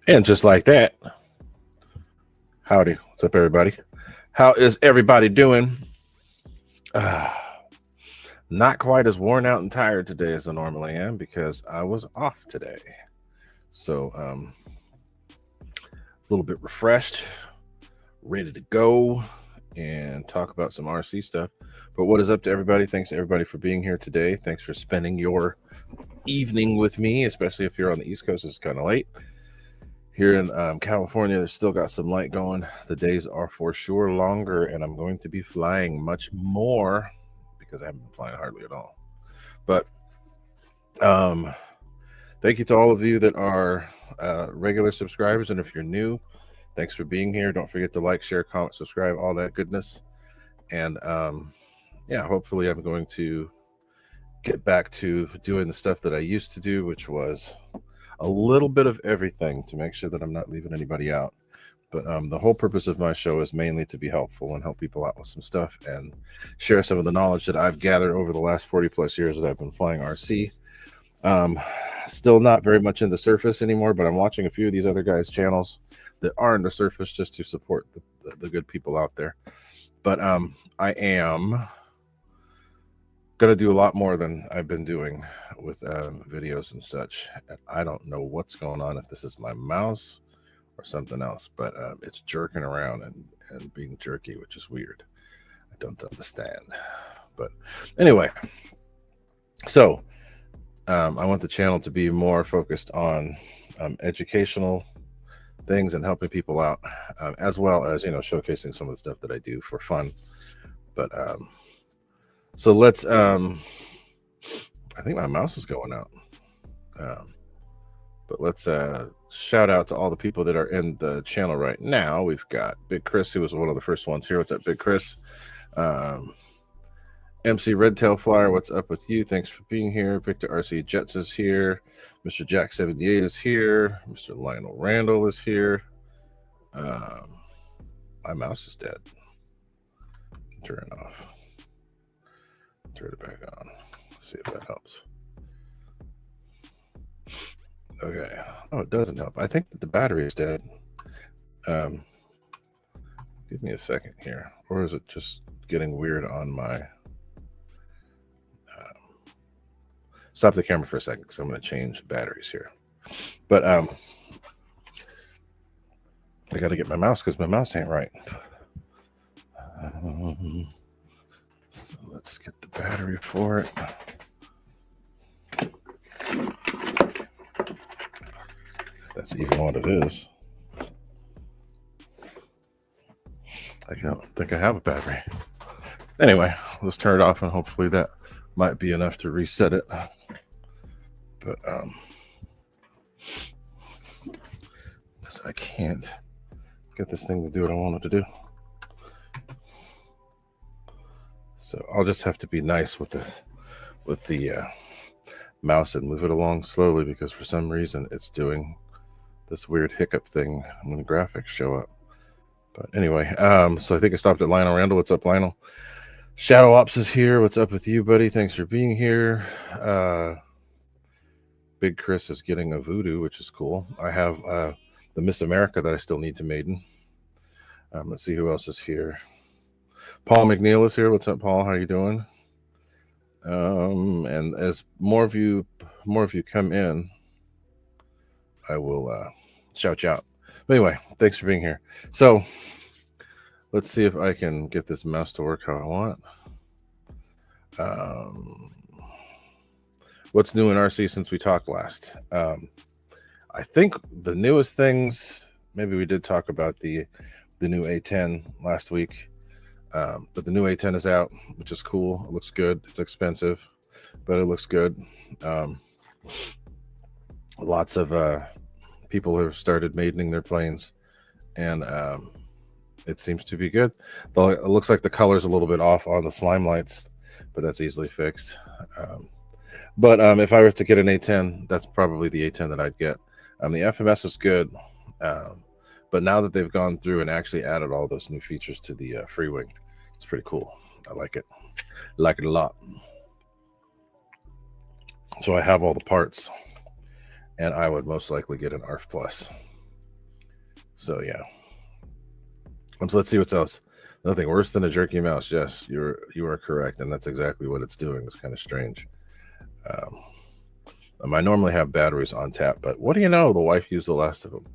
And just like that, howdy, what's up, everybody? How is everybody doing? Not quite as worn out and tired today as I normally am because I was off today. So a little bit refreshed, ready to go and talk about some RC stuff. But what is up to everybody? Thanks to everybody for being here today. Thanks for spending your evening with me, especially if you're on the East Coast. It's kind of late. Here in California, there's still got some light going. The days are for sure longer, and I'm going to be flying much more because I haven't been flying hardly at all. But thank you to all of you that are regular subscribers, and if you're new, thanks for being here. Don't forget to like, share, comment, subscribe, all that goodness. And yeah, hopefully I'm going to get back to doing the stuff that I used to do, which was a little bit of everything to make sure that I'm not leaving anybody out. But the whole purpose of my show is mainly to be helpful and help people out with some stuff and share some of the knowledge that I've gathered over the last 40 plus years that I've been flying RC. Still not very much into surface anymore, but I'm watching a few of these other guys' channels that are into surface just to support the good people out there. But I am gonna do a lot more than I've been doing with videos and such. And I don't know what's going on, if this is my mouse or something else, but it's jerking around and being jerky, which is weird. I don't understand. But anyway, so I want the channel to be more focused on educational things and helping people out, as well as, you know, showcasing some of the stuff that I do for fun. But so let's I think my mouse is going out. But let's shout out to all the people that are in the channel right now. We've got Big Chris, who was one of the first ones here. What's up, Big Chris? MC Redtail Flyer, what's up with you? Thanks for being here. Victor RC Jets is here. Mr. Jack 78 is here. Mr. Lionel Randall is here. My mouse is dead. Turn it off. Turn it back on. Let's see if that helps. Okay. Oh, it doesn't help. I think that the battery is dead. Give me a second here. Or is it just getting weird on my... Stop the camera for a second because I'm going to change batteries here. But I got to get my mouse because my mouse ain't right. So let's get the battery for it. That's even what it is. I don't think I have a battery. Anyway, let's turn it off and hopefully that might be enough to reset it. But because I can't get this thing to do what I want it to do. So I'll just have to be nice with the mouse and move it along slowly because for some reason it's doing this weird hiccup thing when the graphics show up. But anyway, so I think I stopped at Lionel Randall. What's up, Lionel? Shadow Ops is here. What's up with you, buddy? Thanks for being here. Big Chris is getting a voodoo, which is cool. I have the Miss America that I still need to maiden. Let's see who else is here. Paul McNeil is here. What's up, Paul? How are you doing? And as more of you come in, I will shout you out. But anyway, thanks for being here. So let's see if I can get this mouse to work how I want. What's new in RC since we talked last? I think the newest things, maybe we did talk about the new A10 last week, but the new A10 is out, which is cool. It looks good. It's expensive, but it looks good. Lots of people have started maidening their planes, and it seems to be good. Though it looks like the color's a little bit off on the slime lights, but that's easily fixed. But if I were to get an A10, that's probably the A10 that I'd get. The FMS is good, but now that they've gone through and actually added all those new features to the free wing, it's pretty cool. I like it. I like it a lot. So I have all the parts, and I would most likely get an ARF Plus. So yeah. So let's see what else. Nothing worse than a jerky mouse. Yes, you are correct, and that's exactly what it's doing. It's kind of strange. I normally have batteries on tap, but what do you know? The wife used the last of them.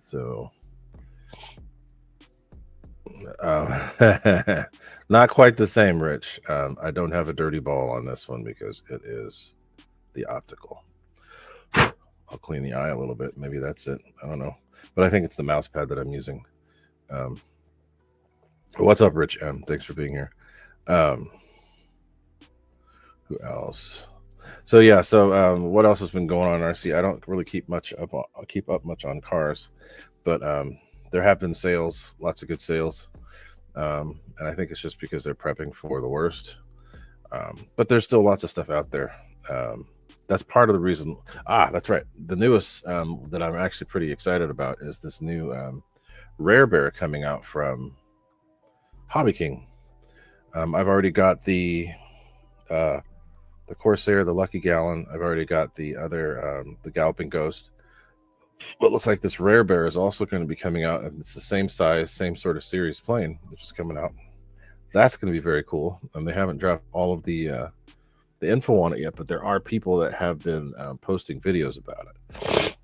So not quite the same, Rich. I don't have a dirty ball on this one because it is the optical. I'll clean the eye a little bit. Maybe that's it. I don't know, but I think it's the mouse pad that I'm using. What's up, Rich M? Thanks for being here. Who else? So yeah. So what else has been going on in RC? I don't really keep up much on cars, but there have been sales, lots of good sales, and I think it's just because they're prepping for the worst. But there's still lots of stuff out there. That's part of the reason. That's right. The newest that I'm actually pretty excited about is this new Rare Bear coming out from Hobby King. I've already got the Corsair, the Lucky Gallon. I've already got the other the Galloping Ghost. What looks like this Rare Bear is also going to be coming out, and it's the same size, same sort of series plane, which is coming out. That's going to be very cool. They haven't dropped all of the info on it yet, but there are people that have been posting videos about it.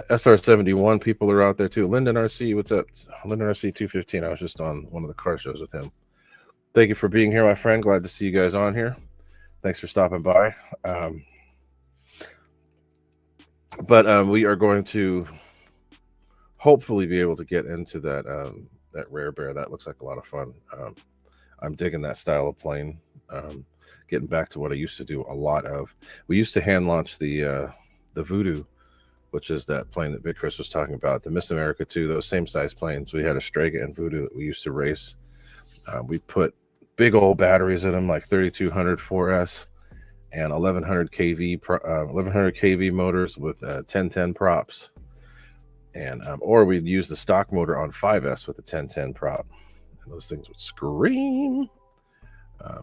SR-21 people are out there too. Lyndon RC, what's up? Lyndon RC 215. I was just on one of the car shows with him. Thank you for being here, my friend. Glad to see you guys on here. Thanks for stopping by. But we are going to hopefully be able to get into that that Rare Bear. That looks like a lot of fun. I'm digging that style of plane. Getting back to what I used to do a lot of. We used to hand launch the Voodoo, which is that plane that Big Chris was talking about, the Miss America 2, those same size planes. We had a Strega and Voodoo that we used to race. We put big old batteries in them, like 3200 4S and 1100 kV motors with 1010 props. And or we'd use the stock motor on 5S with a 1010 prop. And those things would scream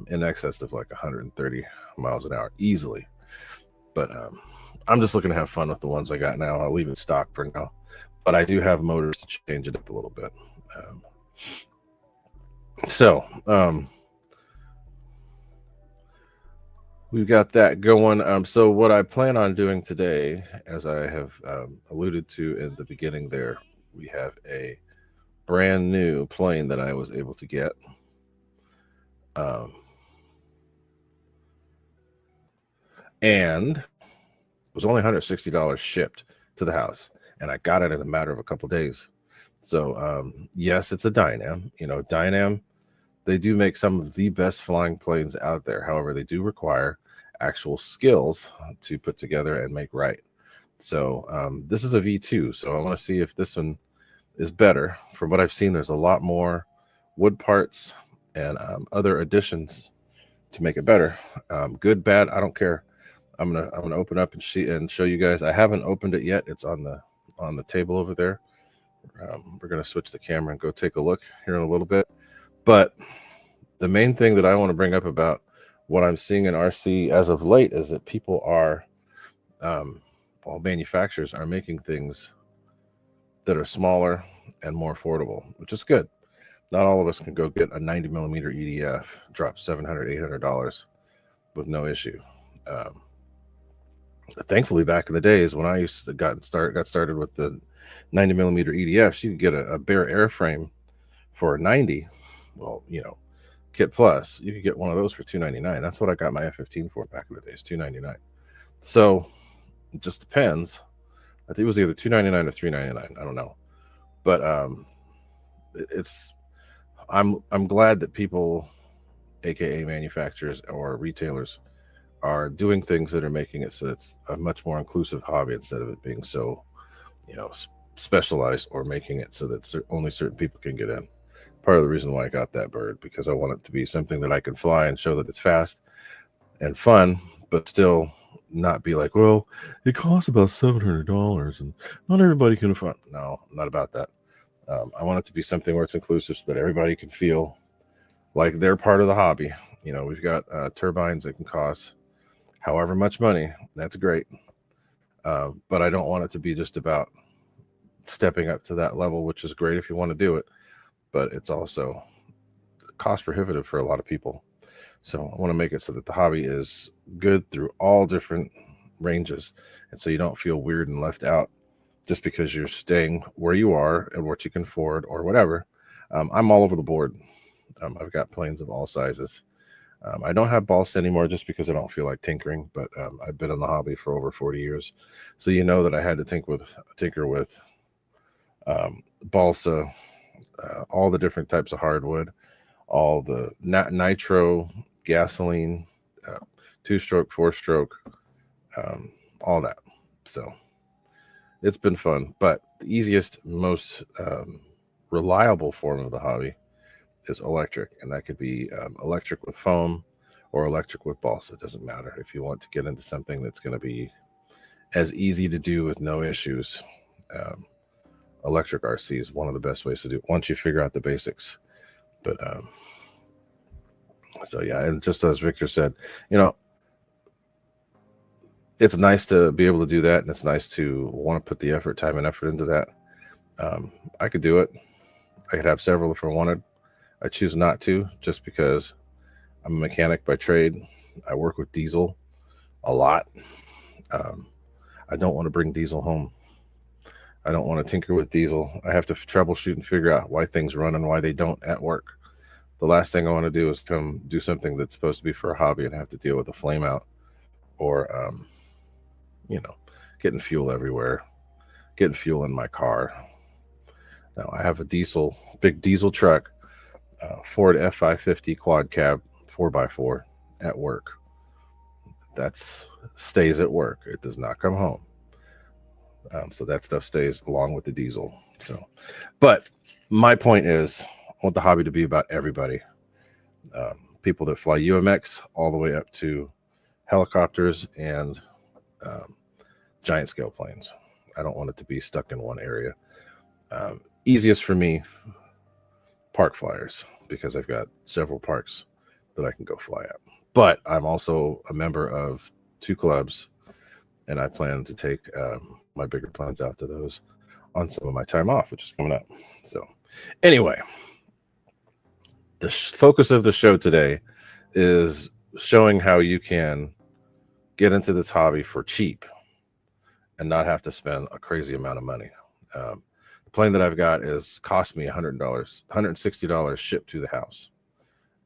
in excess of like 130 miles an hour easily. But I'm just looking to have fun with the ones I got now. I'll leave it stock for now, but I do have motors to change it up a little bit. We've got that going. So what I plan on doing today, as I have alluded to in the beginning there, we have a brand new plane that I was able to get. And it was only $160 shipped to the house, and I got it in a matter of a couple of days. So yes, it's a Dynam. You know, Dynam, they do make some of the best flying planes out there. However, they do require actual skills to put together and make right. So this is a V2, so I want to see if this one is better. From what I've seen, there's a lot more wood parts and other additions to make it better. Good, bad, I don't care. I'm gonna open up and show you guys. I haven't opened it yet. It's on the table over there. We're gonna switch the camera and go take a look here in a little bit. But the main thing that I want to bring up about what I'm seeing in RC as of late is that people are, all manufacturers are making things that are smaller and more affordable, which is good. Not all of us can go get a 90 millimeter EDF, drop $700, $800 with no issue. Thankfully, back in the days when I got started with the 90 millimeter EDFs, you could get a bare airframe for 90. Well, you know, Kit Plus, you could get one of those for $299. That's what I got my F-15 for back in the days, $299. So it just depends. I think it was either $299 or $399. I don't know, but I'm glad that people, aka manufacturers or retailers, are doing things that are making it so it's a much more inclusive hobby instead of it being so, you know, specialized, or making it so that only certain people can get in. Part of the reason why I got that bird, because I want it to be something that I can fly and show that it's fast and fun, but still not be like, well, it costs about $700 and not everybody can afford. No, not about that. I want it to be something where it's inclusive so that everybody can feel like they're part of the hobby. You know, we've got turbines that can cost however much money. That's great. But I don't want it to be just about stepping up to that level, which is great if you want to do it, but it's also cost prohibitive for a lot of people. So I want to make it so that the hobby is good through all different ranges, and so you don't feel weird and left out just because you're staying where you are and what you can afford or whatever. I'm all over the board. I've got planes of all sizes. I don't have balsa anymore just because I don't feel like tinkering, but I've been in the hobby for over 40 years. So you know that I had to tinker with balsa, all the different types of hardwood, all the nitro, gasoline, 2-stroke, 4-stroke, all that. So it's been fun, but the easiest, most reliable form of the hobby is electric, and that could be electric with foam or electric with balsa. It doesn't matter. If you want to get into something that's going to be as easy to do with no issues, electric RC is one of the best ways to do it once you figure out the basics. But so yeah, and just as Victor said, it's nice to be able to do that, and it's nice to want to put the time and effort into that. I could do it. I could have several if I wanted. I choose not to, just because I'm a mechanic by trade. I work with diesel a lot. I don't want to bring diesel home. I don't want to tinker with diesel. I have to troubleshoot and figure out why things run and why they don't at work. The last thing I want to do is come do something that's supposed to be for a hobby and have to deal with a flame out, or getting fuel everywhere, getting fuel in my car. Now I have a big diesel truck, Ford F550 quad cab 4x4 at work. That stays at work. It does not come home. So that stuff stays along with the diesel. So, but my point is, I want the hobby to be about everybody. People that fly UMX all the way up to helicopters and giant scale planes. I don't want it to be stuck in one area. Easiest for me, park flyers, because I've got several parks that I can go fly at. But I'm also a member of 2 clubs, and I plan to take my bigger planes out to those on some of my time off, which is coming up. So anyway, the focus of the show today is showing how you can get into this hobby for cheap and not have to spend a crazy amount of money. The plane that I've got cost me $100, $160 shipped to the house,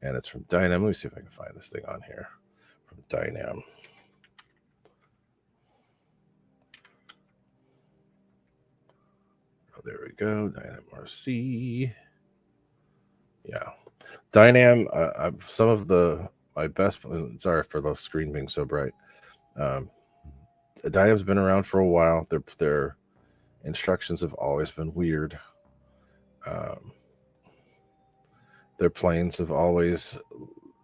and it's from Dynam. Let me see if I can find this thing on here from Dynam. Oh, there we go. Dynam RC. Yeah, Dynam. Some of my best. Sorry for the screen being so bright. Dynam's been around for a while. Their instructions have always been weird. Their planes have always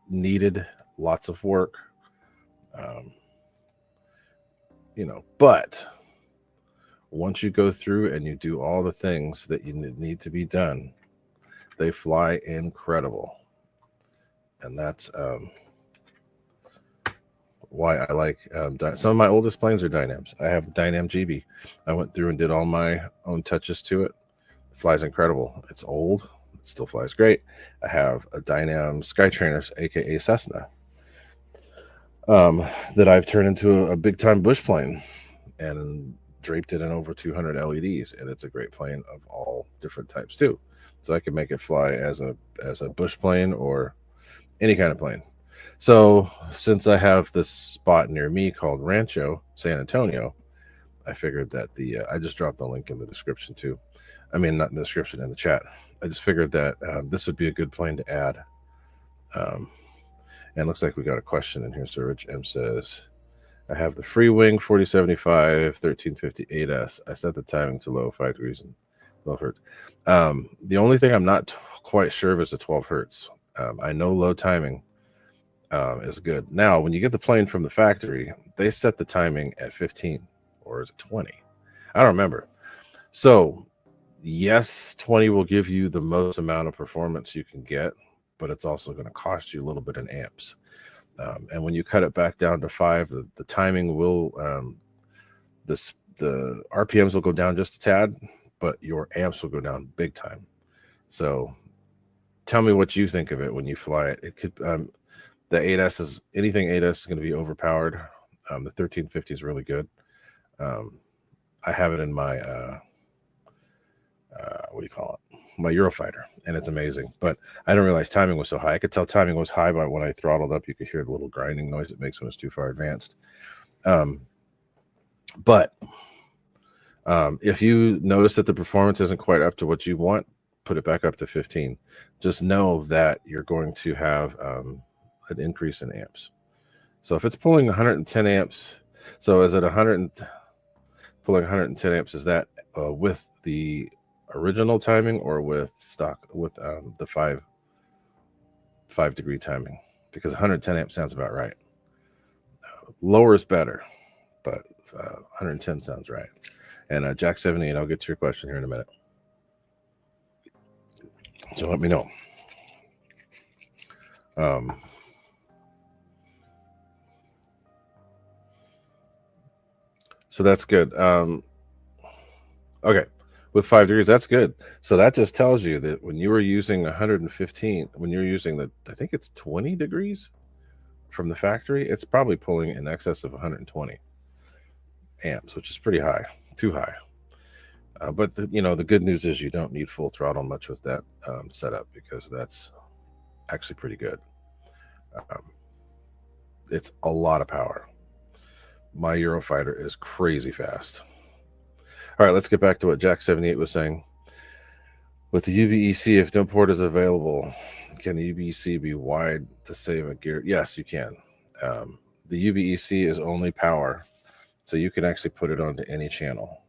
needed lots of work. But once you go through and you do all the things that you need to be done, they fly incredible. And that's why I like some of my oldest planes are Dynams. I have the Dynam GB. I went through and did all my own touches to it. It flies incredible. It's old. It still flies great. I have a Dynam Skytrainer, aka Cessna, that I've turned into a big time bush plane and draped it in over 200 LEDs, and it's a great plane of all different types too. So I can make it fly as a bush plane or any kind of plane. So since I have this spot near me called Rancho San Antonio, I figured that I just dropped the link in the description too. I mean, not in the description, in the chat. I just figured that this would be a good plane to add. And it looks like we got a question in here. So Rich M says, I have the Free Wing 4075 1358S. I set the timing to low 5 degrees and 12 hertz. The only thing I'm not quite sure of is the 12 hertz. I know low timing is good. Now, when you get the plane from the factory, they set the timing at 15, or is it 20? I don't remember. So yes, 20 will give you the most amount of performance you can get, but it's also going to cost you a little bit in amps. And when you cut it back down to 5, the timing will, the RPMs will go down just a tad, but your amps will go down big time. So tell me what you think of it when you fly it. It could the 8S is anything 8S is going to be overpowered. The 1350 is really good. I have it in my what do you call it? My Eurofighter, and it's amazing. But I didn't realize timing was so high. I could tell timing was high, but when I throttled up, you could hear the little grinding noise it makes when it's too far advanced. But if you notice that the performance isn't quite up to what you want, put it back up to 15. Just know that you're going to have an increase in amps. So if it's pulling 110 amps, so is it pulling 110 amps? Is that with the original timing or with stock with the 5 degree timing? Because 110 amps sounds about right. Lower is better, but 110 sounds right. And Jack 78, I'll get to your question here in a minute. So let me know. So that's good. Okay, with 5 degrees, that's good. So that just tells you that when you were using 115, when you're using I think it's 20 degrees from the factory, it's probably pulling in excess of 120 amps, which is pretty high, too high. But the good news is you don't need full throttle much with that setup, because that's actually pretty good. It's a lot of power. My Eurofighter is crazy fast. All right, let's get back to what Jack 78 was saying. With the UVEC, if no port is available, can the UVEC be wide to save a gear? Yes, you can. The UVEC is only power, so you can actually put it onto any channel.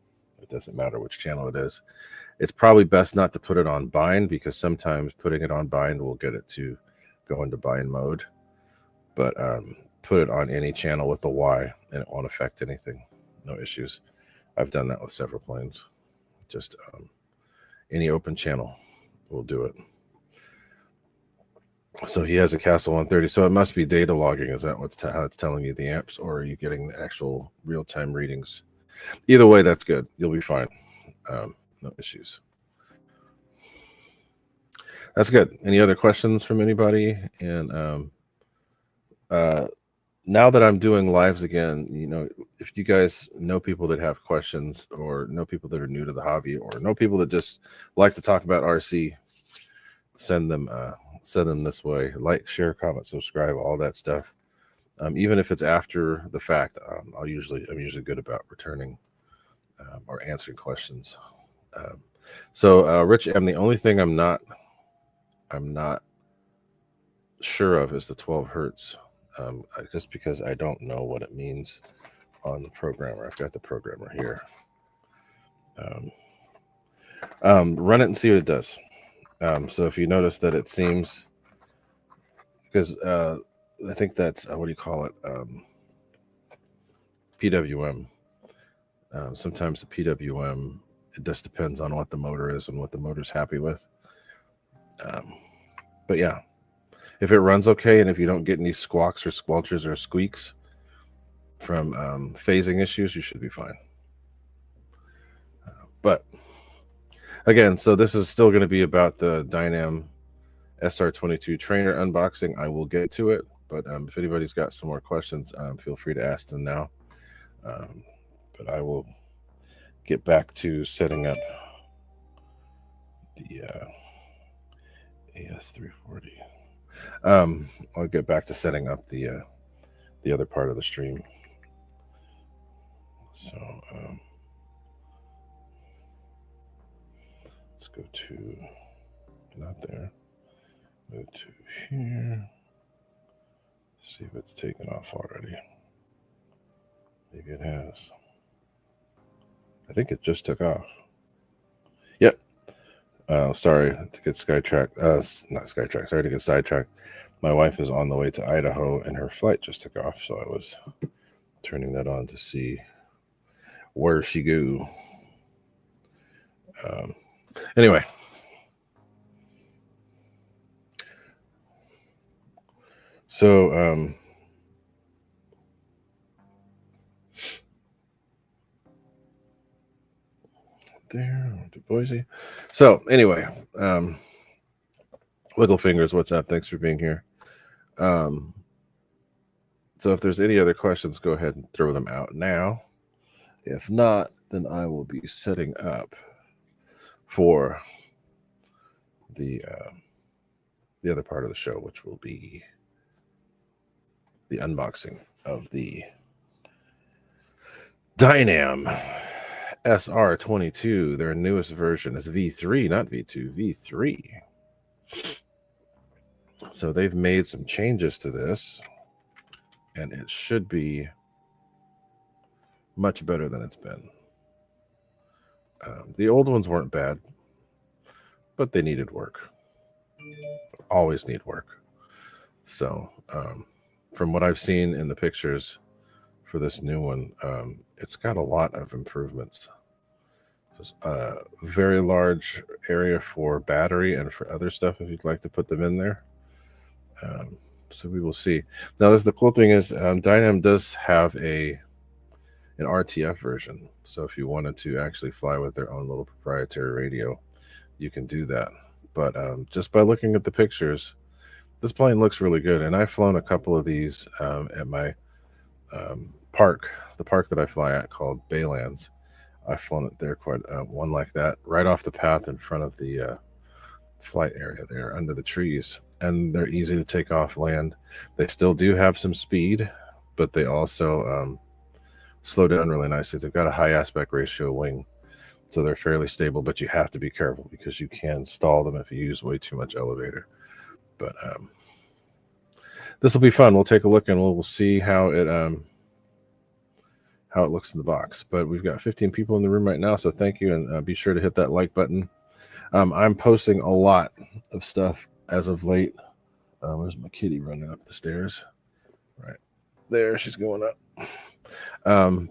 It doesn't matter which channel it is. It's probably best not to put it on bind, because sometimes putting it on bind will get it to go into bind mode. But put it on any channel with the Y and it won't affect anything. No issues. I've done that with several planes. Just any open channel will do it. So he has a Castle 130. So it must be data logging. Is that how it's telling you the amps, or are you getting the actual real-time readings? Either way, that's good. You'll be fine. No issues. That's good. Any other questions from anybody? And now that I'm doing lives again, if you guys know people that have questions, or know people that are new to the hobby, or know people that just like to talk about RC, send them this way. Like, share, comment, subscribe, all that stuff. Even if it's after the fact, I'm usually good about returning or answering questions. So Rich M, the only thing I'm not sure of is the 12 hertz. Just because I don't know what it means on the programmer. I've got the programmer here. Run it and see what it does. So if you notice that it seems, because I think that's what do you call it? PWM. Sometimes the PWM, it just depends on what the motor is and what the motor's happy with. But yeah, if it runs okay, and if you don't get any squawks or squelches or squeaks from phasing issues, you should be fine. But again, so this is still going to be about the Dynam SR-22 trainer unboxing. I will get to it, but if anybody's got some more questions, feel free to ask them now. But I will get back to setting up the AS340. I'll get back to setting up the other part of the stream. So let's go to, not there, go to here, see if it's taken off already. Maybe it has. I think it just took off. Yep. Sorry to get sidetracked. Sorry to get sidetracked. My wife is on the way to Idaho, and her flight just took off, so I was turning that on to see where she go. Anyway. So there. I went to Boise. So anyway, Wiggle Fingers, what's up? Thanks for being here. So if there's any other questions, go ahead and throw them out now. If not, then I will be setting up for the other part of the show, which will be the unboxing of the Dynam SR-22. Their newest version is V3, not V2, V3. So they've made some changes to this, and it should be much better than it's been. The old ones weren't bad, but they needed work. Always need work. So from what I've seen in the pictures for this new one, it's got a lot of improvements. There's a very large area for battery and for other stuff if you'd like to put them in there. So we will see. Now, the cool thing is Dynam does have an RTF version. So if you wanted to actually fly with their own little proprietary radio, you can do that. But just by looking at the pictures, this plane looks really good. And I've flown a couple of these at my park, the park that I fly at called Baylands. I've flown it there quite one like that right off the path in front of the flight area there under the trees. And they're easy to take off land. They still do have some speed, but they also slow down really nicely. They've got a high aspect ratio wing, so they're fairly stable, but you have to be careful because you can stall them if you use way too much elevator. But this will be fun. We'll take a look and we'll see how it looks in the box. But we've got 15 people in the room right now, so thank you, and be sure to hit that like button. I'm posting a lot of stuff as of late. Where's my kitty running up the stairs? Right there, she's going up.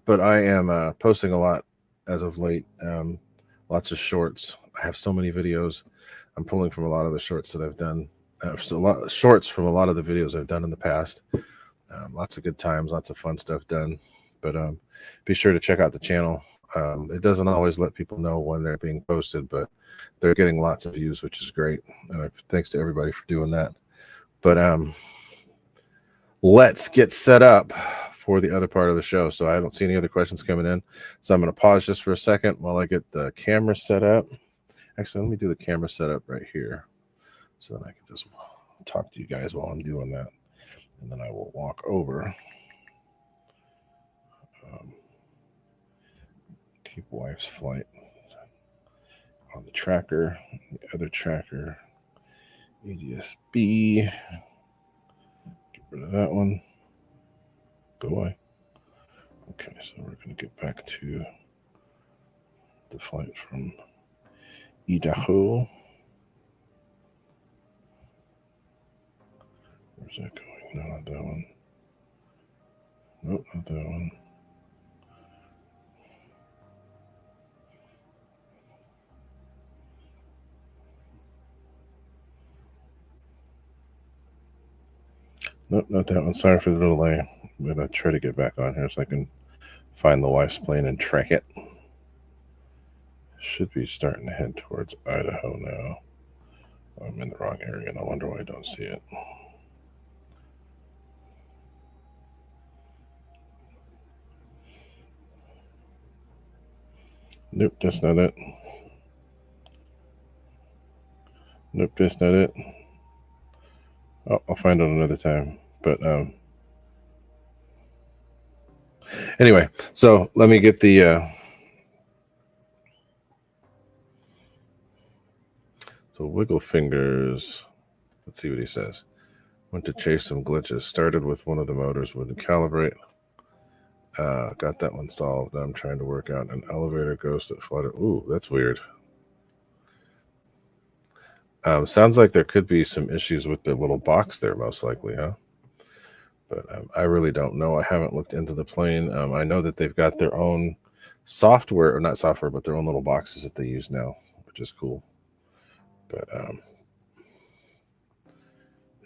But I am posting a lot as of late. Lots of shorts. I have so many videos. I'm pulling from a lot of the shorts that I've done. So a lot of shorts from a lot of the videos I've done in the past. Lots of good times, lots of fun stuff done. But be sure to check out the channel. It doesn't always let people know when they're being posted, but they're getting lots of views, which is great. Thanks to everybody for doing that. But let's get set up for the other part of the show. So I don't see any other questions coming in. So I'm going to pause just for a second while I get the camera set up. Actually, let me do the camera setup right here, so then I can just talk to you guys while I'm doing that. And then I will walk over. Keep wife's flight on the tracker, the other tracker, ADS-B. Get rid of that one. Go away. Okay, so we're going to get back to the flight from Idaho. Where's that going? No, not that one. Nope, not that one. Nope, not that one. Sorry for the delay. I'm going to try to get back on here so I can find the wife's plane and track it. Should be starting to head towards Idaho now. I'm in the wrong area, and I wonder why I don't see it. Nope, that's not it. Nope, that's not it. Oh, I'll find it another time. But anyway, so let me get the so Wiggle Fingers. Let's see what he says. Went to chase some glitches. Started with one of the motors, wouldn't calibrate. Got that one solved. I'm trying to work out an elevator ghost that flooded. Ooh, that's weird. Sounds like there could be some issues with the little box there, most likely, huh? But I really don't know. I haven't looked into the plane. I know that they've got their own software, or not software, but their own little boxes that they use now, which is cool. But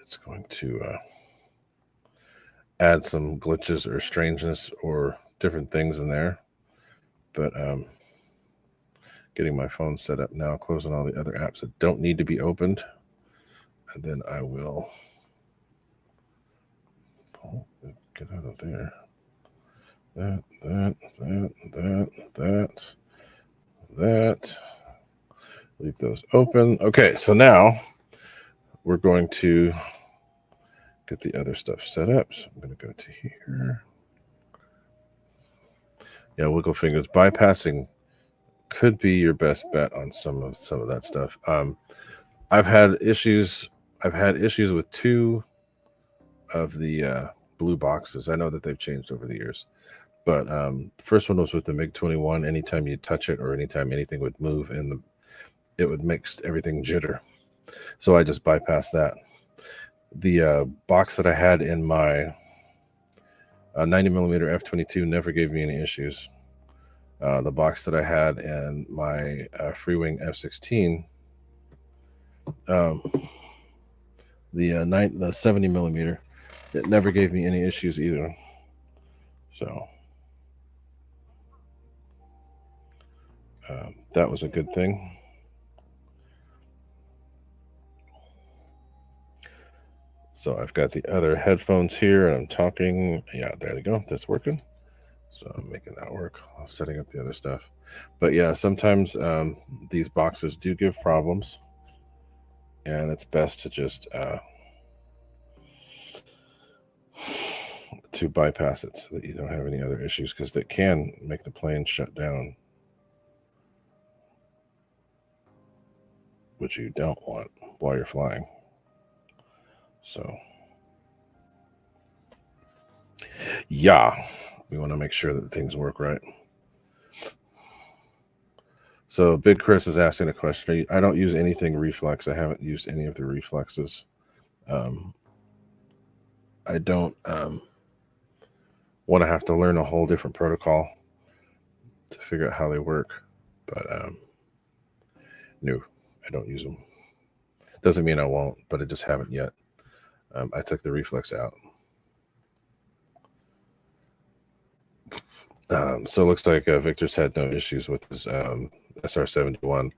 it's going to add some glitches or strangeness or different things in there. But getting my phone set up now, closing all the other apps that don't need to be opened. And then I will get out of there. That. Leave those open. Okay, so now we're going to get the other stuff set up. So I'm going to go to here. Yeah, wiggle fingers. Bypassing could be your best bet on some of that stuff. I've had issues with two of the blue boxes. I know that they've changed over the years, but first one was with the MiG-21. Anytime you touch it or anytime anything would move it would make everything jitter. So I just bypassed that. The box that I had in my 90mm F-22 never gave me any issues. The box that I had in my Freewing F-16, the 70mm, it never gave me any issues either. So that was a good thing. So I've got the other headphones here and I'm talking. Yeah, there they go. That's working. So I'm making that work. I'm setting up the other stuff. But yeah, sometimes these boxes do give problems. And it's best to just to bypass it so that you don't have any other issues, because that can make the plane shut down, which you don't want while you're flying. So yeah, we want to make sure that things work right. So Big Chris is asking a question. I don't use anything reflex. I haven't used any of the reflexes. I don't want to have to learn a whole different protocol to figure out how they work, but no, I don't use them. Doesn't mean I won't, but I just haven't yet. I took the reflex out. So it looks like Victor's had no issues with his SR-21.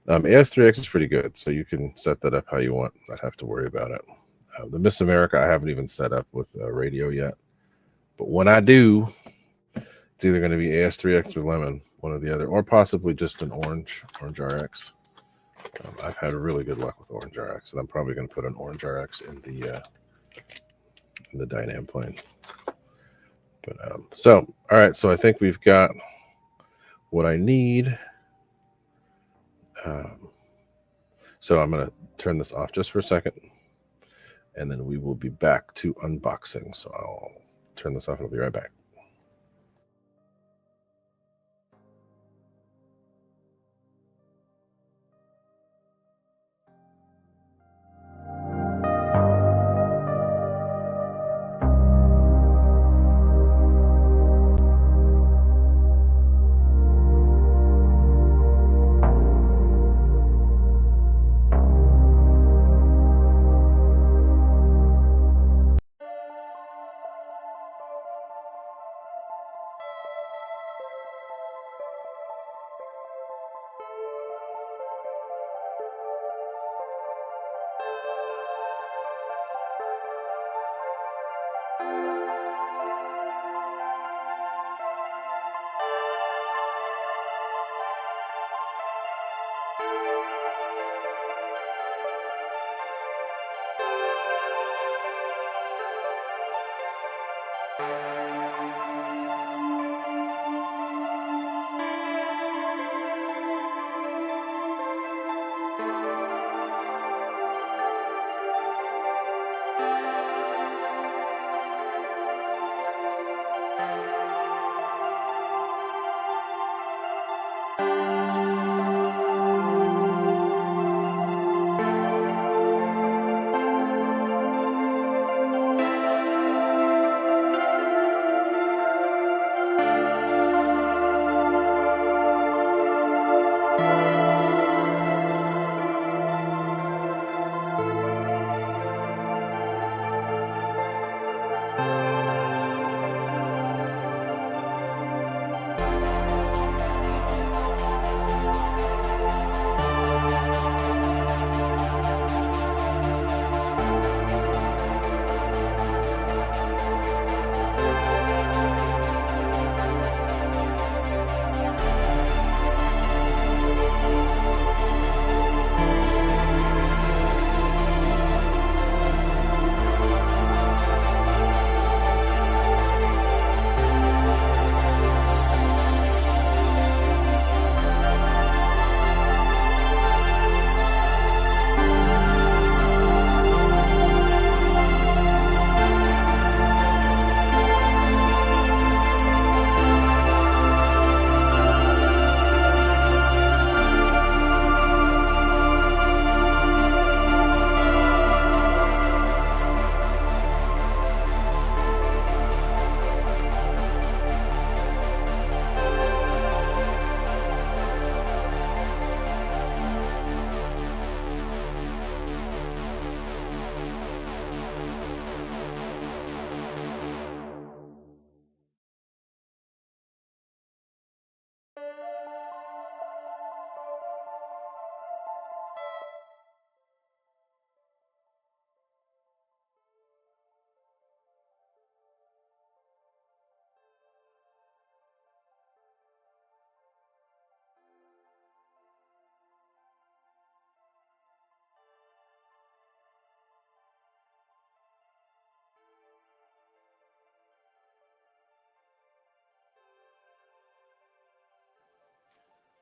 AS3X is pretty good, so you can set that up how you want, not have to worry about it. The Miss America I haven't even set up with radio yet, but when I do, it's either going to be AS3X or Lemon, one or the other, or possibly just an Orange RX. I've had really good luck with Orange RX, and I'm probably going to put an Orange RX in the Dynam plane. But so all right, so I think we've got what I need. So I'm going to turn this off just for a second, and then we will be back to unboxing. So I'll turn this off and I'll be right back.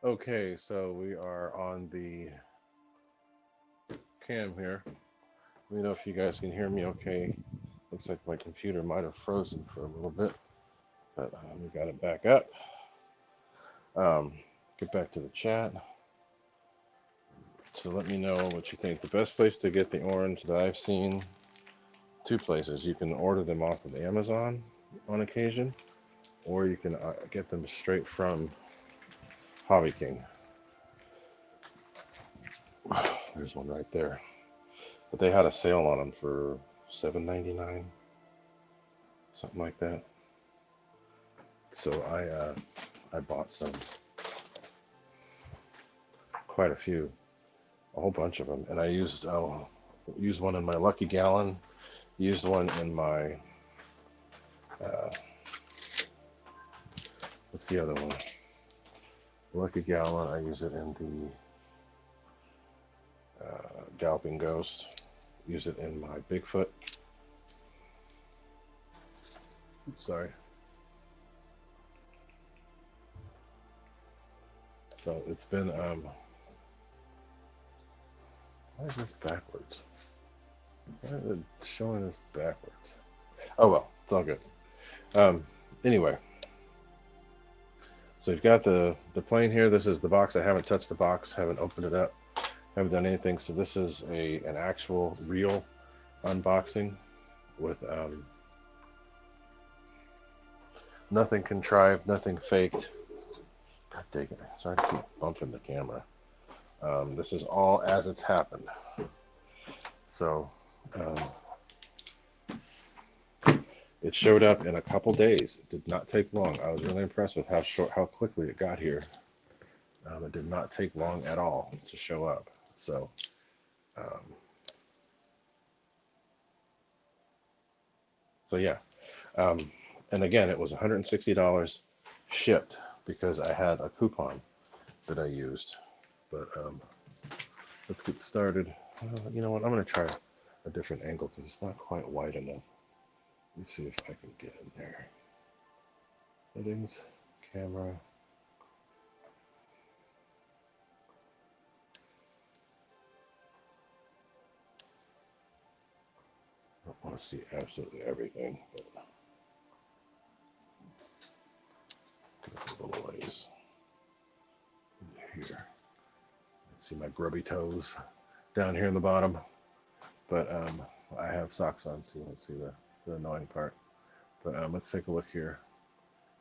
Okay, so we are on the cam here. Let me know if you guys can hear me okay. Looks like my computer might have frozen for a little bit, but we got it back up. Get back to the chat. So let me know what you think. The best place to get the orange that I've seen, two places. You can order them off of Amazon on occasion, or you can get them straight from Hobby King. There's one right there. But they had a sale on them for $7.99, something like that. So I bought some, quite a few, a whole bunch of them, and I used one in my Lucky Gallon, used one in my what's the other one? Lucky Gallon. I use it in the Galloping Ghost. Use it in my Bigfoot. Oops, sorry. So it's been why is this backwards? Why is it showing this backwards? Oh well, it's all good. Anyway, so you've got the plane here. This is the box. I haven't touched the box, haven't opened it up, haven't done anything. So this is an actual real unboxing with nothing contrived, nothing faked. God dang it. Sorry to keep bumping the camera. This is all as it's happened. So it showed up in a couple days. It did not take long. I was really impressed with how quickly it got here. It did not take long at all to show up. So yeah. And again, it was $160 shipped because I had a coupon that I used. But let's get started. You know what? I'm going to try a different angle because it's not quite wide enough. Let me see if I can get in there. Settings, camera. I don't want to see absolutely everything, but a little ways here. See my grubby toes down here in the bottom, but I have socks on, so you won't see the annoying part. But let's take a look here.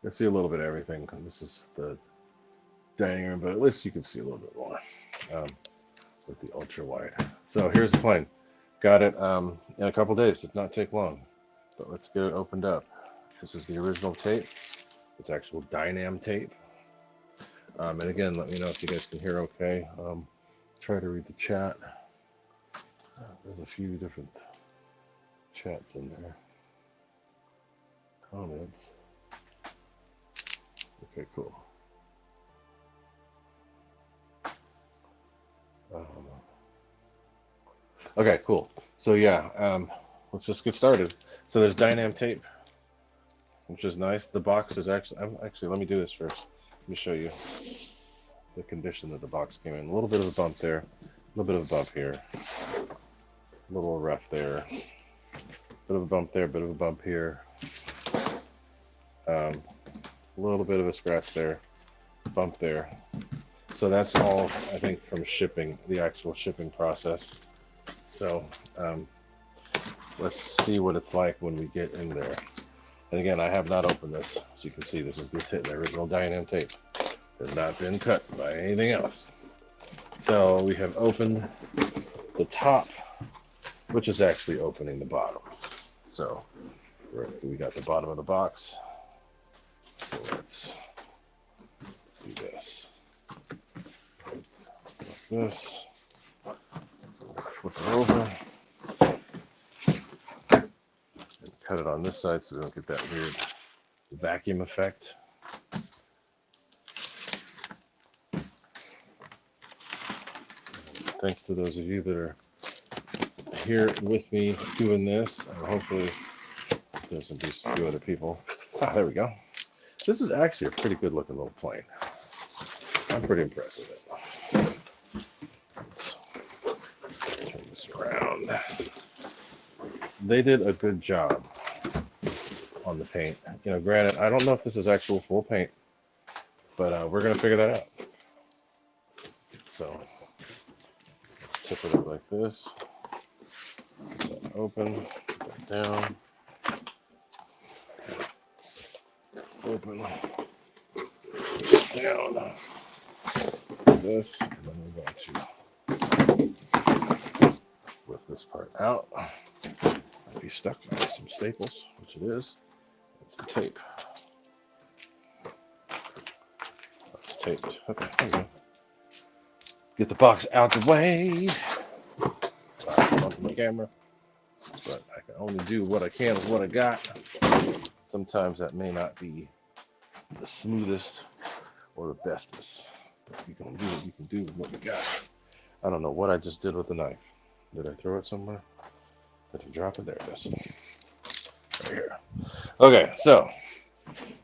You'll see a little bit of everything. This is the dining room, but at least you can see a little bit more with the ultra wide. So here's the plane. Got it in a couple days. Did not take long, but let's get it opened up. This is the original tape. It's actual Dynam tape. And again, let me know if you guys can hear okay. Try to read the chat. There's a few different chats in there. Comments. Okay, cool. Okay, cool. So yeah, let's just get started. So there's Dynam tape, which is nice. The box is actually, let me do this first. Let me show you the condition that the box came in. A little bit of a bump there, a little bit of a bump here, a little rough there, bit of a bump there, bit of a bump here, a little bit of a scratch there, bump there. So that's all, I think, from shipping, the actual shipping process. So let's see what it's like when we get in there. And again, I have not opened this. As you can see, this is the original Dynam tape. It has not been cut by anything else. So we have opened the top, which is actually opening the bottom. So we got the bottom of the box. So let's do this. Like this. Flip it over. And cut it on this side so we don't get that weird vacuum effect. Thanks to those of you that are here with me doing this, and hopefully there's at least a few other people. Ah, there we go. This is actually a pretty good looking little plane. I'm pretty impressed with it. Turn this around. They did a good job on the paint. You know, granted, I don't know if this is actual full paint, but we're gonna figure that out. So tip it up like this. Open, put that down. Open, down. This, and then we're going to lift this part out. Might be stuck by some staples, which it is, and some tape. It's taped. Okay, there we go. Get the box out the way. Sorry, on the camera, but I can only do what I can with what I got. Sometimes that may not be the smoothest or the bestest, but you can do what you can do with what you got. I don't know what I just did with the knife. Did I throw it somewhere? Did I drop it? There it is. Right here. Okay, so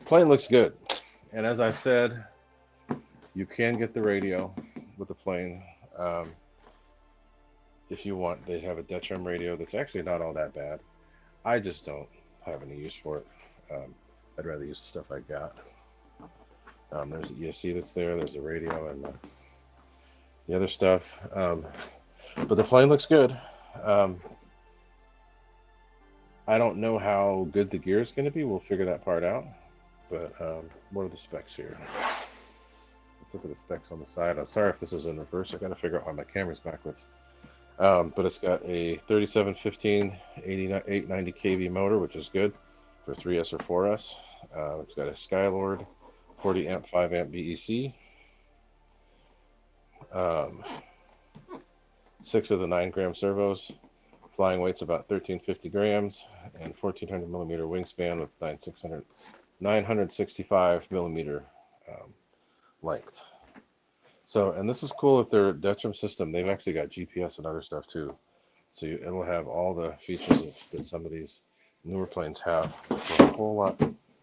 plane looks good. And as I said, you can get the radio with the plane. If you want, they have a Dynam radio that's actually not all that bad. I just don't have any use for it. I'd rather use the stuff I got. There's the ESC that's there. There's the radio and the other stuff. But the plane looks good. I don't know how good the gear is going to be. We'll figure that part out. But what are the specs here? Let's look at the specs on the side. I'm sorry if this is in reverse. I got to figure out why my camera's backwards. But it's got a 3715 890 kV motor, which is good for 3S or 4S. It's got a Skylord 40 amp 5 amp BEC. 6 of the 9 gram servos. Flying weight's about 1350 grams and 1400 millimeter wingspan with 965 millimeter length. So, and this is cool with their Dynam system. They've actually got GPS and other stuff too. So it'll have all the features that some of these newer planes have for a whole lot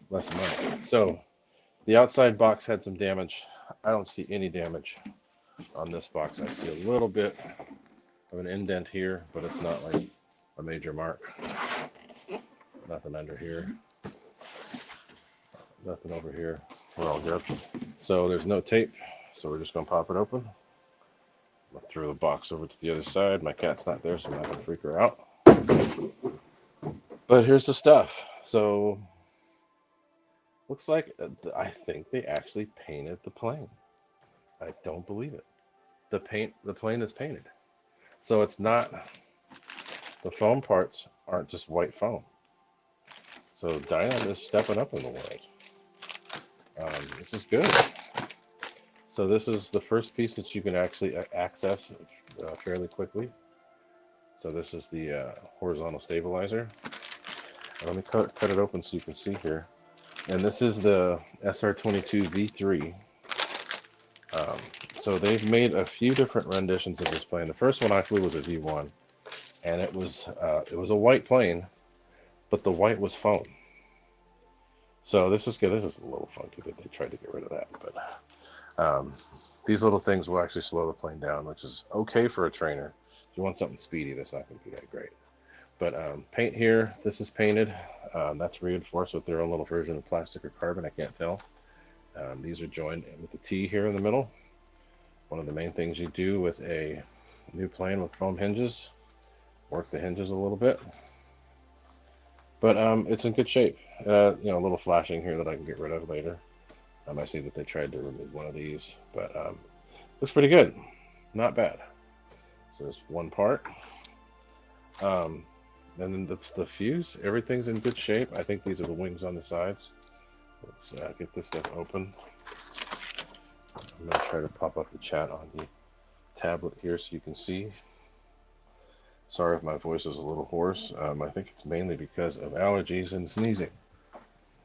less money. So the outside box had some damage. I don't see any damage on this box. I see a little bit of an indent here, but it's not like a major mark. Nothing under here. Nothing over here. We're all good. So there's no tape. So we're just going to pop it open. I'm going to throw the box over to the other side. My cat's not there, so I'm not going to freak her out. But here's the stuff. So looks like I think they actually painted the plane. I don't believe it. The plane is painted. So it's not, the foam parts aren't just white foam. So Dynam is stepping up in the world. This is good. So this is the first piece that you can actually access fairly quickly. So this is the horizontal stabilizer. Let me cut it open so you can see here. And this is the SR-22 V3. So they've made a few different renditions of this plane. The first one I flew was a V1, and it was a white plane, but the white was foam. So this is good. This is a little funky that they tried to get rid of that, but these little things will actually slow the plane down, which is okay for a trainer. If you want something speedy, that's not going to be that great. But paint here, this is painted. That's reinforced with their own little version of plastic or carbon. I can't tell. These are joined with the T here in the middle. One of the main things you do with a new plane with foam hinges, work the hinges a little bit. But it's in good shape. You know, a little flashing here that I can get rid of later. I see that they tried to remove one of these, but looks pretty good. Not bad. So there's one part. And then the fuse, everything's in good shape. I think these are the wings on the sides. Let's get this stuff open. I'm going to try to pop up the chat on the tablet here so you can see. Sorry if my voice is a little hoarse. I think it's mainly because of allergies and sneezing.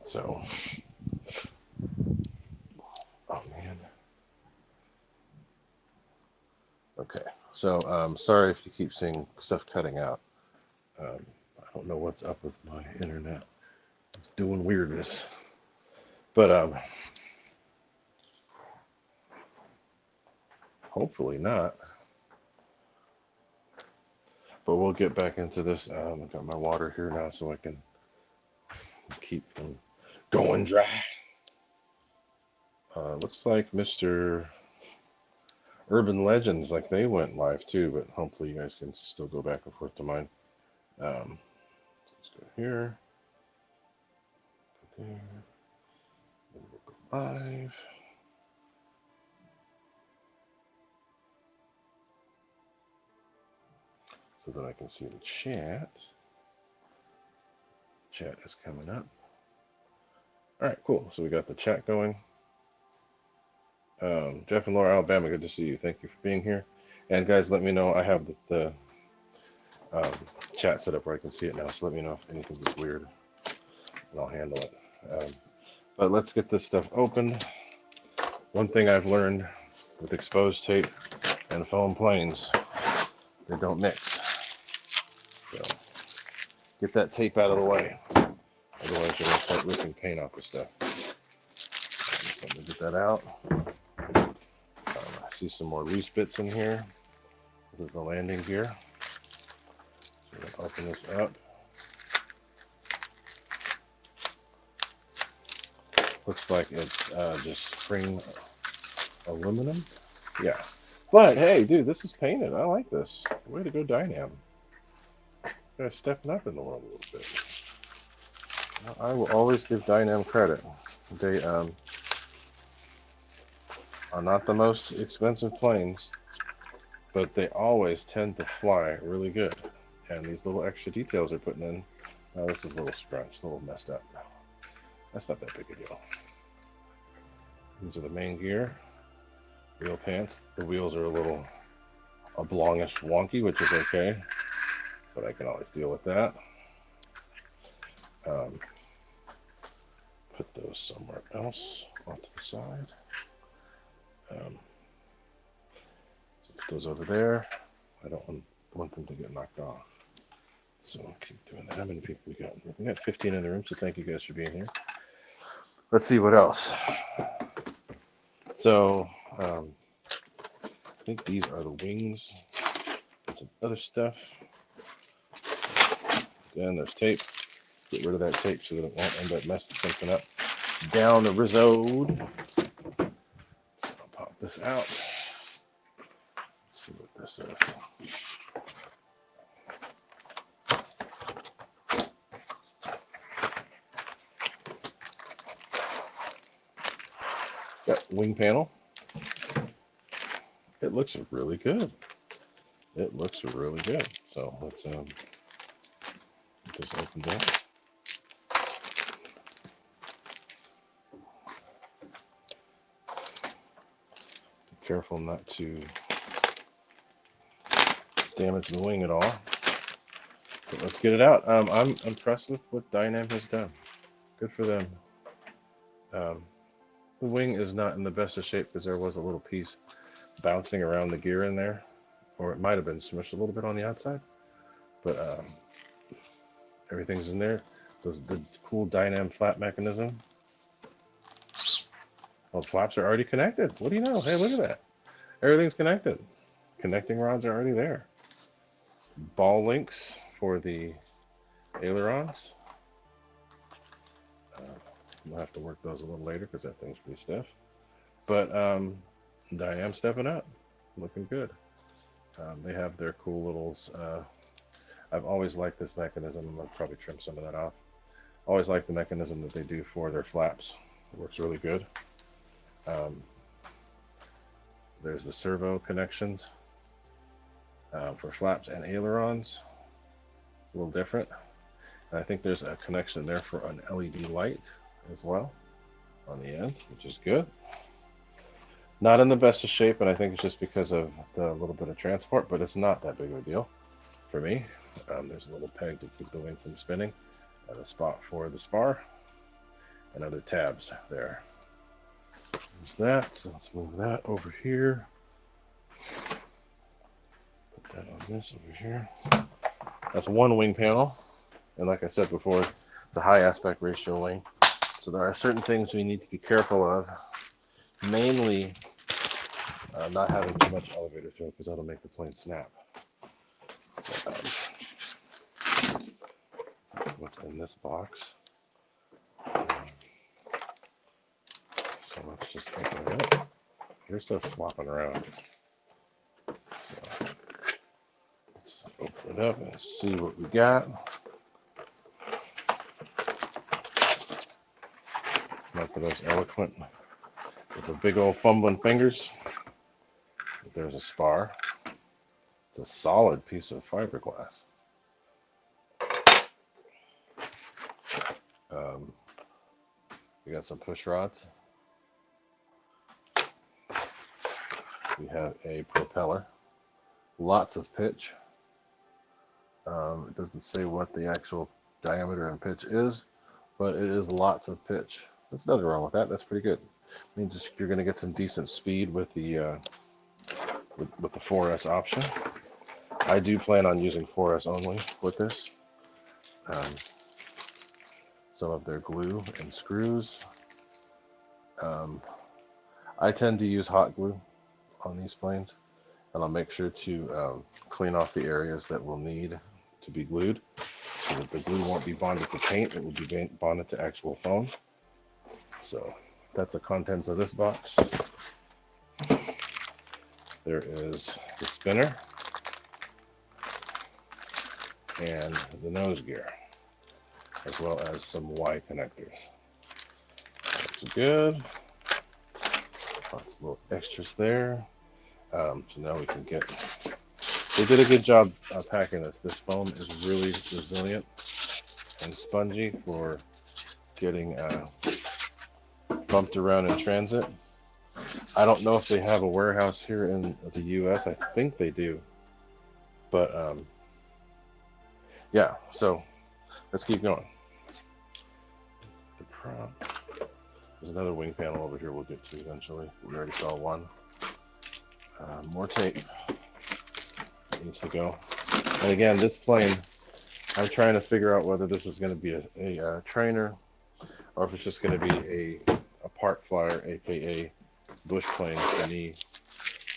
So, oh man. Okay, so sorry if you keep seeing stuff cutting out. I don't know what's up with my internet. It's doing weirdness. But Hopefully not. But we'll get back into this. I've got my water here now so I can keep from going dry. Looks like Mr. Urban Legends, like they went live too, but hopefully you guys can still go back and forth to mine. Let's go here. Go there. And we'll go live. So that I can see the chat. Chat is coming up. All right, cool. So we got the chat going. Jeff and Laura, Alabama, good to see you. Thank you for being here. And guys, let me know. I have the chat set up where I can see it now. So let me know if anything is weird, and I'll handle it. But let's get this stuff open. One thing I've learned with exposed tape and foam planes, they don't mix. So get that tape out of the way. Otherwise, you're going to start ripping paint off the stuff. Let me get that out. I see some more loose bits in here. This is the landing gear. So I'm going to open this up. Looks like it's just spring aluminum. Yeah. But hey, dude, this is painted. I like this. Way to go, Dynam. Guys stepping up in the world a little bit. I will always give Dynam credit. They are not the most expensive planes, but they always tend to fly really good. And these little extra details they're putting in. Now this is a little scrunched, a little messed up. That's not that big a deal. These are the main gear. Wheel pants. The wheels are a little oblongish wonky, which is okay, but I can always deal with that. Put those somewhere else off to the side. So put those over there. I don't want them to get knocked off. So I'll keep doing that. How many people we got? We got 15 in the room, so thank you guys for being here. Let's see what else. So I think these are the wings and some other stuff. Again, there's tape. Get rid of that tape so that it won't end up messing something up down the road. So I'll pop this out. Let's see what this is. Got wing panel. It looks really good. It looks really good. So let's get this opened up. Be careful not to damage the wing at all. But let's get it out. I'm impressed with what Dynam has done. Good for them. The wing is not in the best of shape because there was a little piece bouncing around the gear in there, or it might have been smushed a little bit on the outside, but everything's in there. The cool Dynam flap mechanism. Well, the flaps are already connected. What do you know? Hey, look at that. Everything's connected. Connecting rods are already there. Ball links for the ailerons. We'll have to work those a little later because that thing's pretty stiff. But Dynam stepping up, looking good. They have their cool little. I've always liked this mechanism. I'm gonna probably trim some of that off. Always like the mechanism that they do for their flaps. It works really good. There's the servo connections for flaps and ailerons. A little different. And I think there's a connection there for an LED light as well on the end, which is good. Not in the best of shape, and I think it's just because of the little bit of transport, but it's not that big of a deal for me. There's a little peg to keep the wing from spinning, and a spot for the spar, and other tabs there. There's that, so let's move that over here. Put that on this over here. That's one wing panel, and like I said before, the high aspect ratio wing. So there are certain things we need to be careful of, mainly not having too much elevator throw because that'll make the plane snap. What's in this box? So let's just open it up. Here's stuff flopping around. So let's open it up and see what we got. Not for those eloquent with the big old fumbling fingers. But there's a spar. It's a solid piece of fiberglass. We got some push rods. We have a propeller. Lots of pitch. It doesn't say what the actual diameter and pitch is, but it is lots of pitch. There's nothing wrong with that. That's pretty good. I mean, just you're going to get some decent speed with the with the 4S option. I do plan on using 4S only with this. Some of their glue and screws. I tend to use hot glue on these planes, and I'll make sure to clean off the areas that will need to be glued so that the glue won't be bonded to paint. It will be bonded to actual foam. So that's the contents of this box. There is the spinner and the nose gear, as well as some Y connectors. That's good. Lots of little extras there. So now we can get. They did a good job packing this. This foam is really resilient and spongy for getting bumped around in transit. I don't know if they have a warehouse here in the U.S. I think they do. But yeah, so let's keep going. The prop. There's another wing panel over here we'll get to eventually. We already saw one. More tape needs to go. And again, this plane, I'm trying to figure out whether this is going to be a trainer or if it's just going to be a park flyer, aka bush plane for me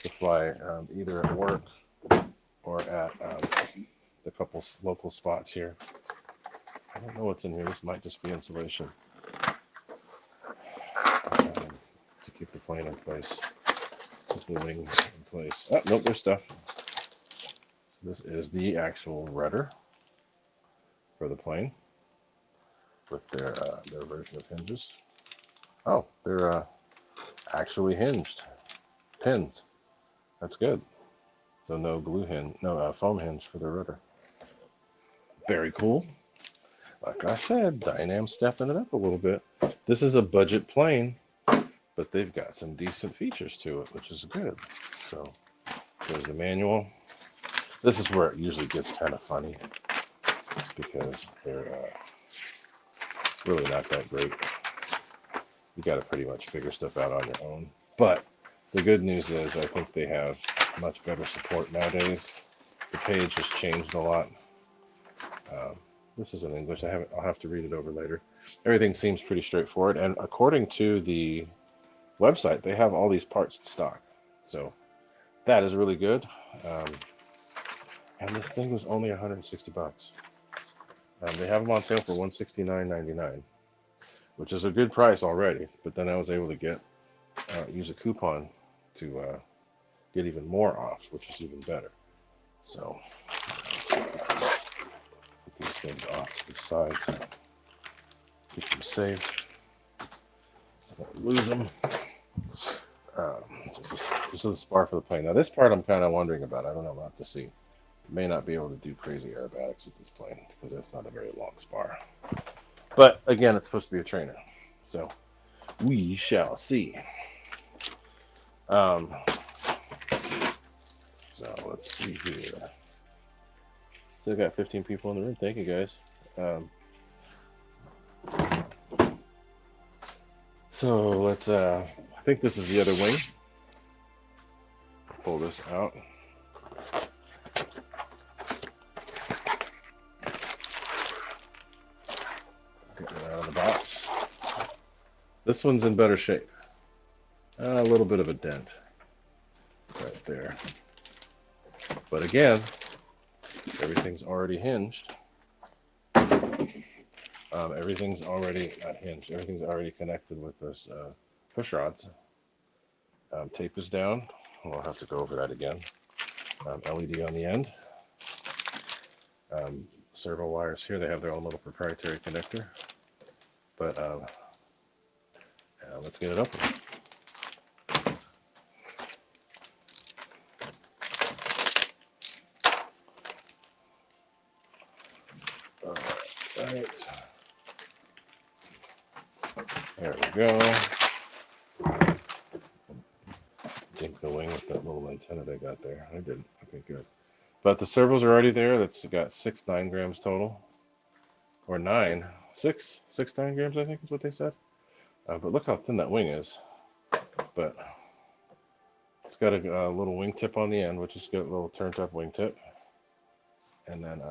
to fly either at work or at the couple local spots here. I don't know what's in here. This might just be insulation to keep the plane in place. Keep the wings in place. Oh, nope, there's stuff. This is the actual rudder for the plane with their version of hinges. Oh, they're actually hinged pins. That's good. So no glue hinge, no foam hinge for the rudder. Very cool. Like I said, Dynam's stepping it up a little bit. This is a budget plane, but they've got some decent features to it, which is good. So there's the manual. This is where it usually gets kind of funny because they're really not that great. You got to pretty much figure stuff out on your own. But the good news is I think they have much better support nowadays. The page has changed a lot. This is in English. I'll have to read it over later. Everything seems pretty straightforward. And according to the website, they have all these parts in stock. So that is really good. And this thing was only 160 bucks. They have them on sale for $169.99, which is a good price already. But then I was able to use a coupon to get even more off, which is even better. So put these things off to the side, keep them safe, don't lose them. This is the spar for the plane. Now this part I'm kind of wondering about. I don't know. We'll have to see. May not be able to do crazy aerobatics with this plane because that's not a very long spar. But again, it's supposed to be a trainer, so we shall see. So let's see here. Still got 15 people in the room. Thank you guys. So let's. I think this is the other wing. Pull this out. Get it out of the box. This one's in better shape. A little bit of a dent. there. But again, everything's already hinged. Everything's already not hinged. Everything's already connected with those push rods. Tape is down. We'll have to go over that again. LED on the end. Servo wires here. They have their own little proprietary connector. But let's get it open. All right. There we go. Dink the wing with that little antenna they got there. I didn't. Okay, good. But the servos are already there. That's got 6 9 grams total. Or 9. 6 9 grams, I think is what they said. But look how thin that wing is. But it's got a little wingtip on the end, which is got a little turned up wingtip. And then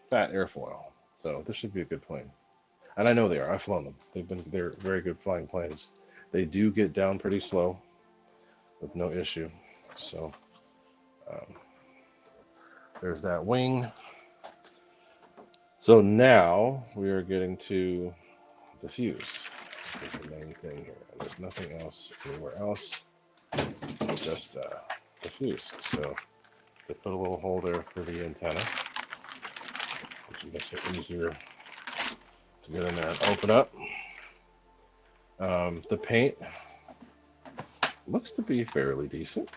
fat airfoil. So this should be a good plane. And I know they are. I've flown them. They're very good flying planes. They do get down pretty slow with no issue. So there's that wing. So now we are getting to the fuse. This is the main thing here. There's nothing else anywhere else. Just the fuse. So they put a little hole there for the antenna, which makes it easier to get in there and open up. The paint looks to be fairly decent.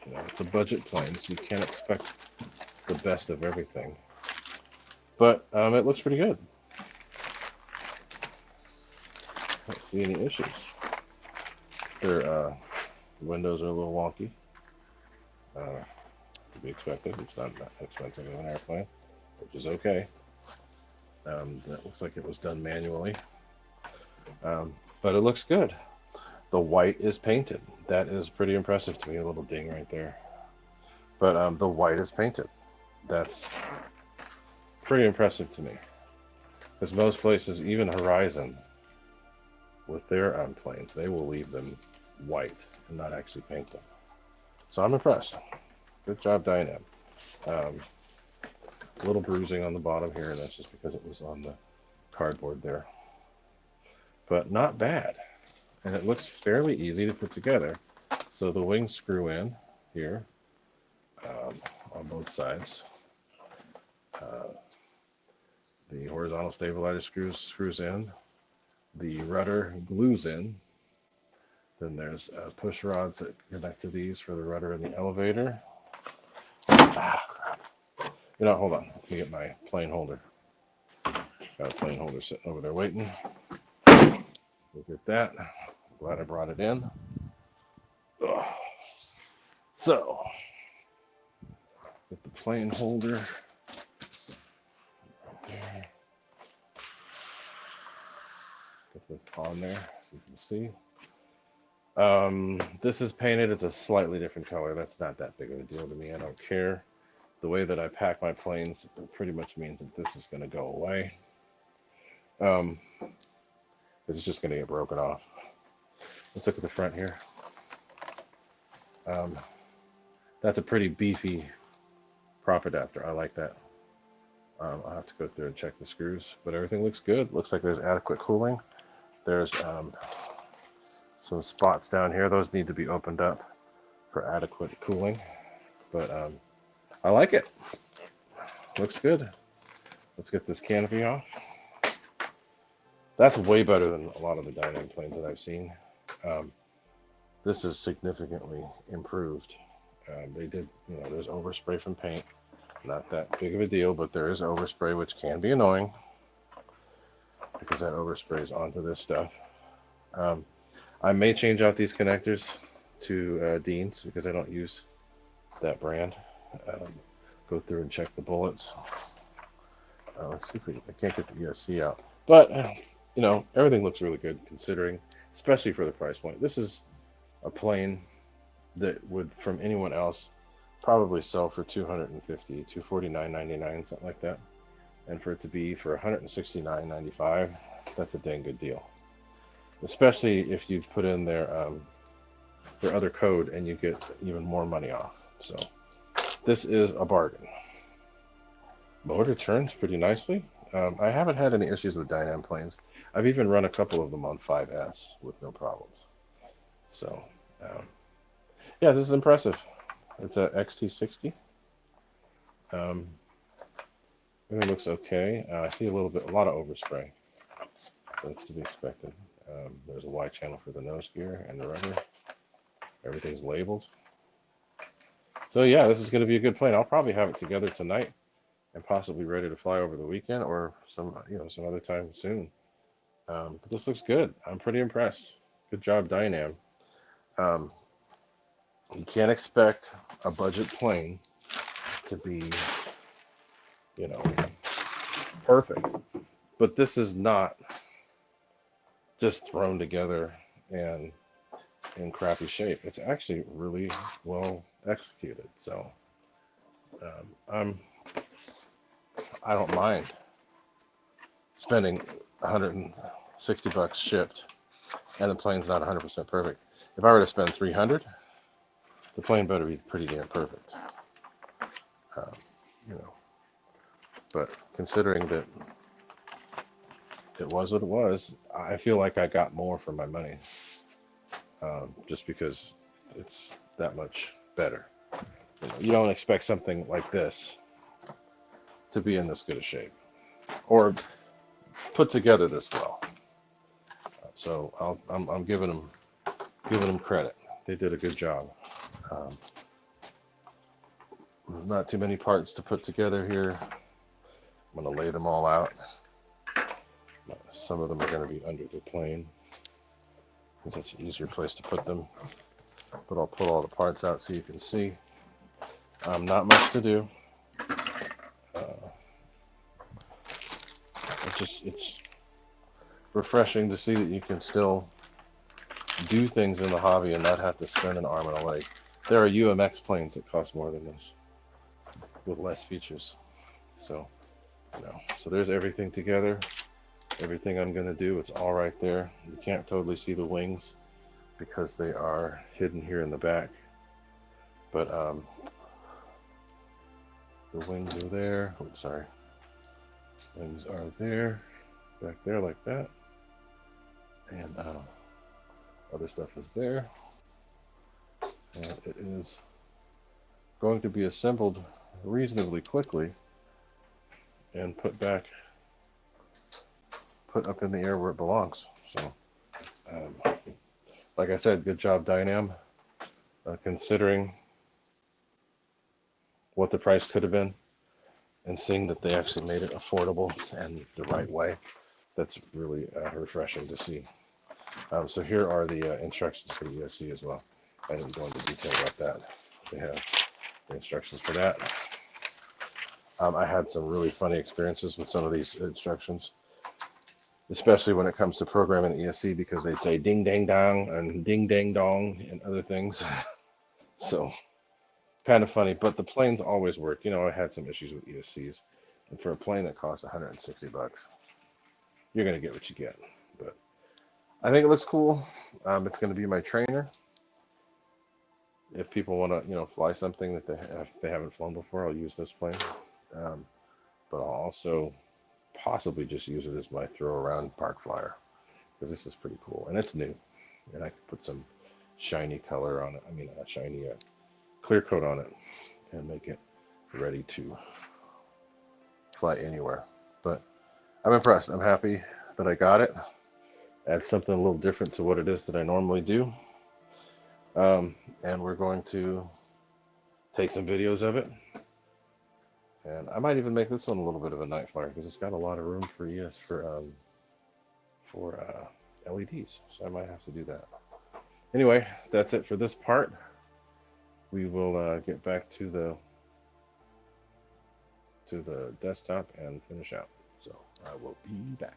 You know, it's a budget plane, so you can't expect the best of everything. But it looks pretty good. I don't see any issues. Their windows are a little wonky. To be expected. It's not that expensive in an airplane, which is okay. That looks like it was done manually. But it looks good. The white is painted. That is pretty impressive to me. A little ding right there. But the white is painted. That's pretty impressive to me. Because most places, even Horizon, with their planes, they will leave them white and not actually paint them. So I'm impressed. Good job, Dynam. A little bruising on the bottom here, and that's just because it was on the cardboard there. But not bad. And it looks fairly easy to put together. So the wings screw in here on both sides. The horizontal stabilizer screws in. The rudder glues in. Then there's push rods that connect to these for the rudder and the elevator. You know, hold on. Let me get my plane holder. Got a plane holder sitting over there waiting. Look at that. Glad I brought it in. Ugh. So, get the plane holder. There. Get this on there so you can see. This is painted. It's a slightly different color. That's not that big of a deal to me. I don't care. The way that I pack my planes pretty much means that this is going to go away. It's just going to get broken off. Let's look at the front here. That's a pretty beefy prop adapter. I like that. I'll have to go through and check the screws, but everything looks good. Looks like there's adequate cooling. There's some spots down here. Those need to be opened up for adequate cooling, but I like it. Looks good. Let's get this canopy off. That's way better than a lot of the Dynam planes that I've seen. This is significantly improved. They did, you know, there's overspray from paint. Not that big of a deal, but there is overspray, which can be annoying because that oversprays onto this stuff. I may change out these connectors to Dean's because I don't use that brand. Go through and check the bullets. Let's see if I can't get the ESC out. But, you know, everything looks really good considering, especially for the price point. This is a plane that would, from anyone else, probably sell for $250, $249.99, something like that. And for it to be for $169.95, that's a dang good deal. Especially if you've put in their their other code, and you get even more money off. So this is a bargain. Motor turns pretty nicely. I haven't had any issues with Dynam planes. I've even run a couple of them on 5S with no problems. So yeah, this is impressive. It's a XT60. It looks okay. I see a lot of overspray. That's to be expected. There's a Y channel for the nose gear and the rudder. Everything's labeled. So yeah, this is going to be a good plane. I'll probably have it together tonight and possibly ready to fly over the weekend or some other time soon. But this looks good. I'm pretty impressed. Good job, Dynam. You can't expect a budget plane to be, perfect. But this is not just thrown together and in crappy shape. It's actually really well executed. So I don't mind spending $160 shipped, and the plane's not 100% perfect. If I were to spend $300, the plane better be pretty damn perfect. But considering that it was what it was, I feel like I got more for my money, just because it's that much better. You don't expect something like this to be in this good a shape or put together this well. So I'm giving them credit. They did a good job. There's not too many parts to put together here. I'm going to lay them all out. Some of them are going to be under the plane because that's an easier place to put them. But I'll pull all the parts out so you can see. Not much to do. It's refreshing to see that you can still do things in the hobby and not have to spend an arm and a leg. There are UMX planes that cost more than this with less features. So there's everything together. Everything I'm going to do, it's all right there. You can't totally see the wings because they are hidden here in the back. But the wings are there. Oops, sorry. Wings are there, back there like that. And other stuff is there. And it is going to be assembled reasonably quickly and put up in the air where it belongs. So, like I said, good job, Dynam, considering what the price could have been and seeing that they actually made it affordable and the right way. That's really refreshing to see. So here are the instructions for the ESC as well. I didn't go into detail about that. They have the instructions for that. I had some really funny experiences with some of these instructions, especially when it comes to programming ESC, because they say ding dang dong and ding dang dong and other things. So kind of funny, but the planes always work. I had some issues with ESCs, and for a plane that costs $160, you're going to get what you get. But I think it looks cool. It's going to be my trainer. If people want to, fly something that they haven't flown before, I'll use this plane. But I'll also possibly just use it as my throw around park flyer, because this is pretty cool and it's new, and I could put some shiny color on it. I mean, a shiny clear coat on it and make it ready to fly anywhere. But I'm impressed. I'm happy that I got it. Add something a little different to what it is that I normally do. And we're going to take some videos of it. And I might even make this one a little bit of a night flyer because it's got a lot of room for LEDs. So I might have to do that. Anyway, that's it for this part. We will get back to the desktop and finish out. So I will be back.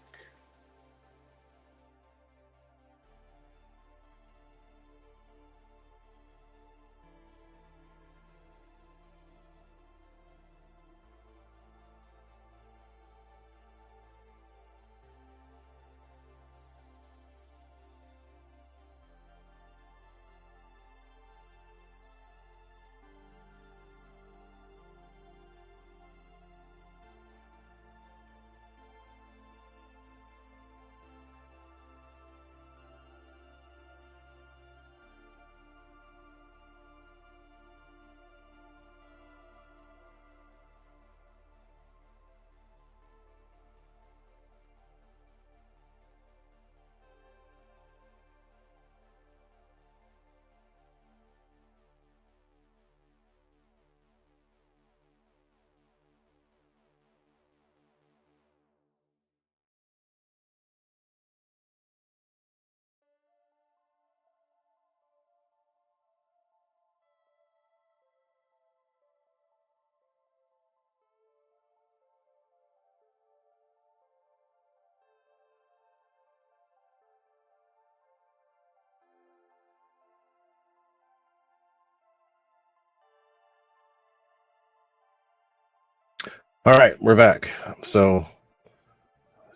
All right, we're back. So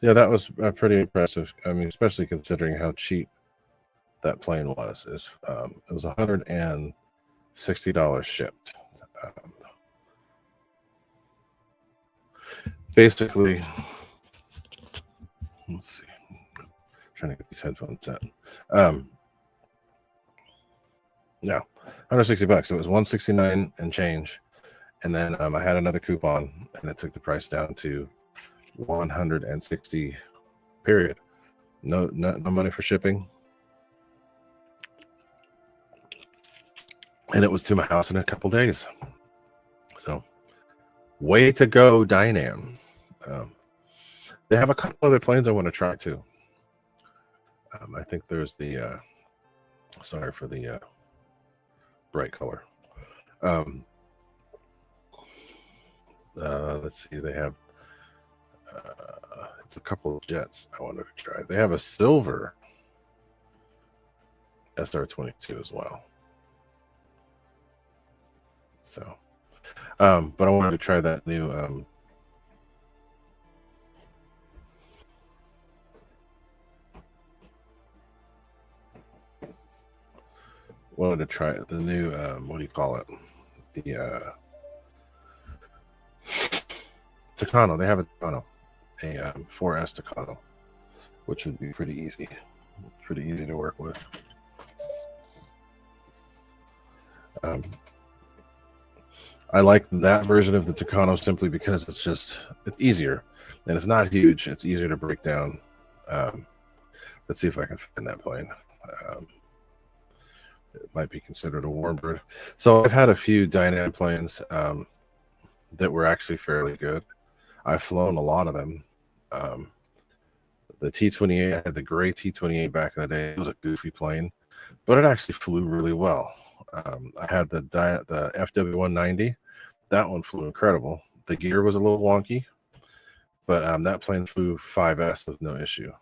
yeah, that was pretty impressive. I mean, especially considering how cheap that plane was. It was $160 shipped. Um, basically, let's see. I'm trying to get these headphones set. Yeah, $160. So it was $169 and change, and then I had another coupon, and it took the price down to $160. Period. No money for shipping, and it was to my house in a couple days. So, way to go, Dynam. They have a couple other planes I want to try too. I think there's the sorry for the bright color. Let's see, they have it's a couple of jets I wanted to try. They have a silver SR-22 as well. So, but I wanted to try that new wanted to try the new what do you call it? The Tucano. They have a Tucano, a 4S Tucano, which would be pretty easy to work with. I like that version of the Tucano simply because it's easier, and it's not huge. It's easier to break down. Let's see if I can find that plane. It might be considered a warbird. So I've had a few Dynam planes that were actually fairly good. I've flown a lot of them. The T-28, I had the gray T-28 back in the day. It was a goofy plane, but it actually flew really well. I had the FW-190. That one flew incredible. The gear was a little wonky, but that plane flew 5S with no issue.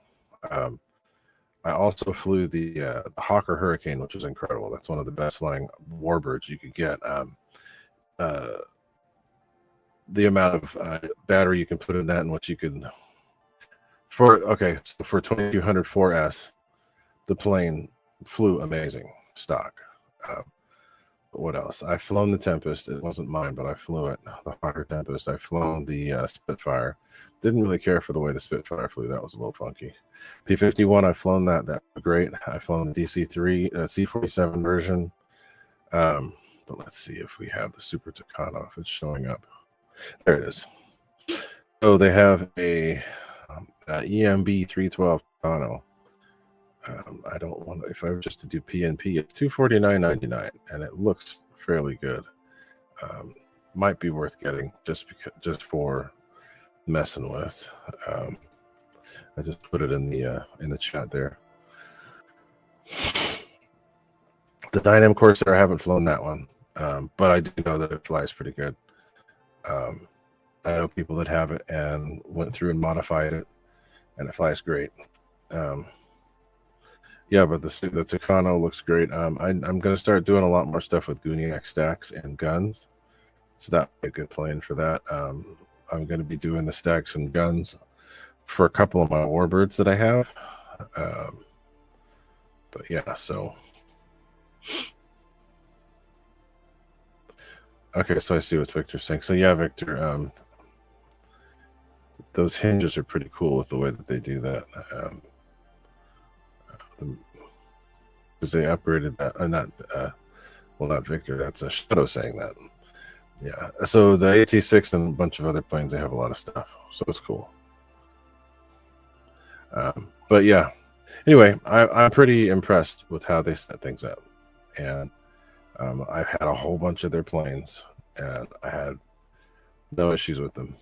I also flew the Hawker Hurricane, which was incredible. That's one of the best flying warbirds you could get. The amount of battery you can put in that and what you can for 2200 4S, the plane flew amazing stock. But what else? I've flown the Tempest. It wasn't mine, but I flew it. The Hawker Tempest. I've flown the Spitfire. Didn't really care for the way the Spitfire flew. That was a little funky. P-51, I've flown that. That was great. I've flown the DC-3 C-47 version. But let's see if we have the Super Tucano, if it's showing up. There it is. So they have a EMB 312 Tucano. I don't want to, if I were just to do PNP, it's $249.99, and it looks fairly good. Might be worth getting just for messing with. I just put it in the chat there. The Dynam Corsair, I haven't flown that one, but I do know that it flies pretty good. I know people that have it and went through and modified it, and it flies great. Yeah, but the Tucano looks great. I'm going to start doing a lot more stuff with Guniac stacks and guns, so that'd be a good plane for that. I'm going to be doing the stacks and guns for a couple of my warbirds that I have. But yeah, so okay, so I see what Victor's saying. So yeah, Victor, those hinges are pretty cool with the way that they do that. Because they upgraded that, and well, not Victor, that's a Shadow saying that. Yeah, so the AT6 and a bunch of other planes, they have a lot of stuff, so it's cool. But yeah, anyway, I'm pretty impressed with how they set things up, and I've had a whole bunch of their planes, and I had no issues with them.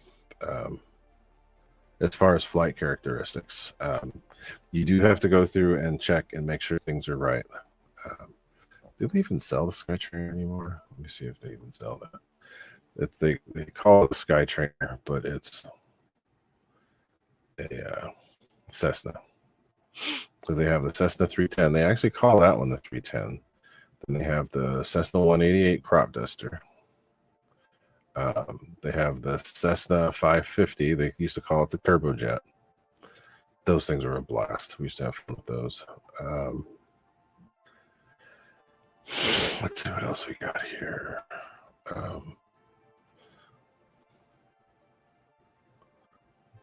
As far as flight characteristics, you do have to go through and check and make sure things are right. Do they even sell the Skytrainer anymore? Let me see if they even sell that. They call it a Skytrainer, but it's a Cessna. So they have the Cessna 310. They actually call that one the 310. Then they have the Cessna 188 Crop Duster. They have the Cessna 550. They used to call it the turbojet. Those things are a blast. We used to have fun with those. Let's see what else we got here.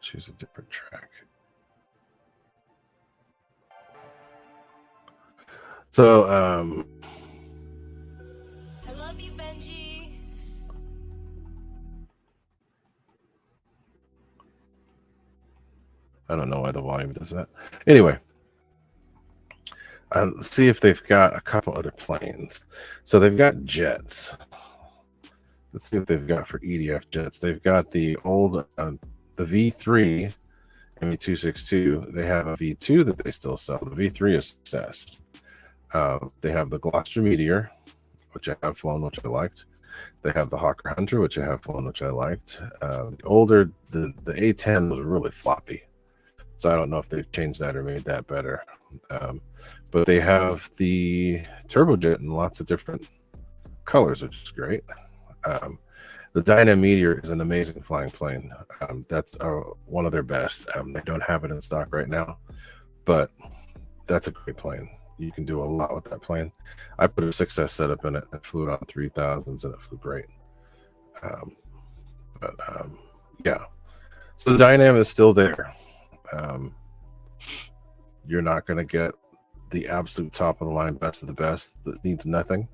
Choose a different track. So, I love you, Benji. I don't know why the volume does that. Anyway, let's see if they've got a couple other planes. So they've got jets. Let's see what they've got for EDF jets. They've got the old, the V3 ME262. They have a V2 that they still sell. The V3 is success. They have the Gloucester Meteor, which I have flown, which I liked. They have the Hawker Hunter, which I have flown, which I liked. The A10 was really floppy. So I don't know if they've changed that or made that better. But they have the turbojet in lots of different colors, which is great. The Dynam Meteor is an amazing flying plane. That's one of their best. They don't have it in stock right now, but that's a great plane. You can do a lot with that plane. I put a success setup in it and flew it on 3000s, and it flew great. Yeah. So the Dynam is still there. You're not going to get the absolute top of the line best of the best that needs nothing.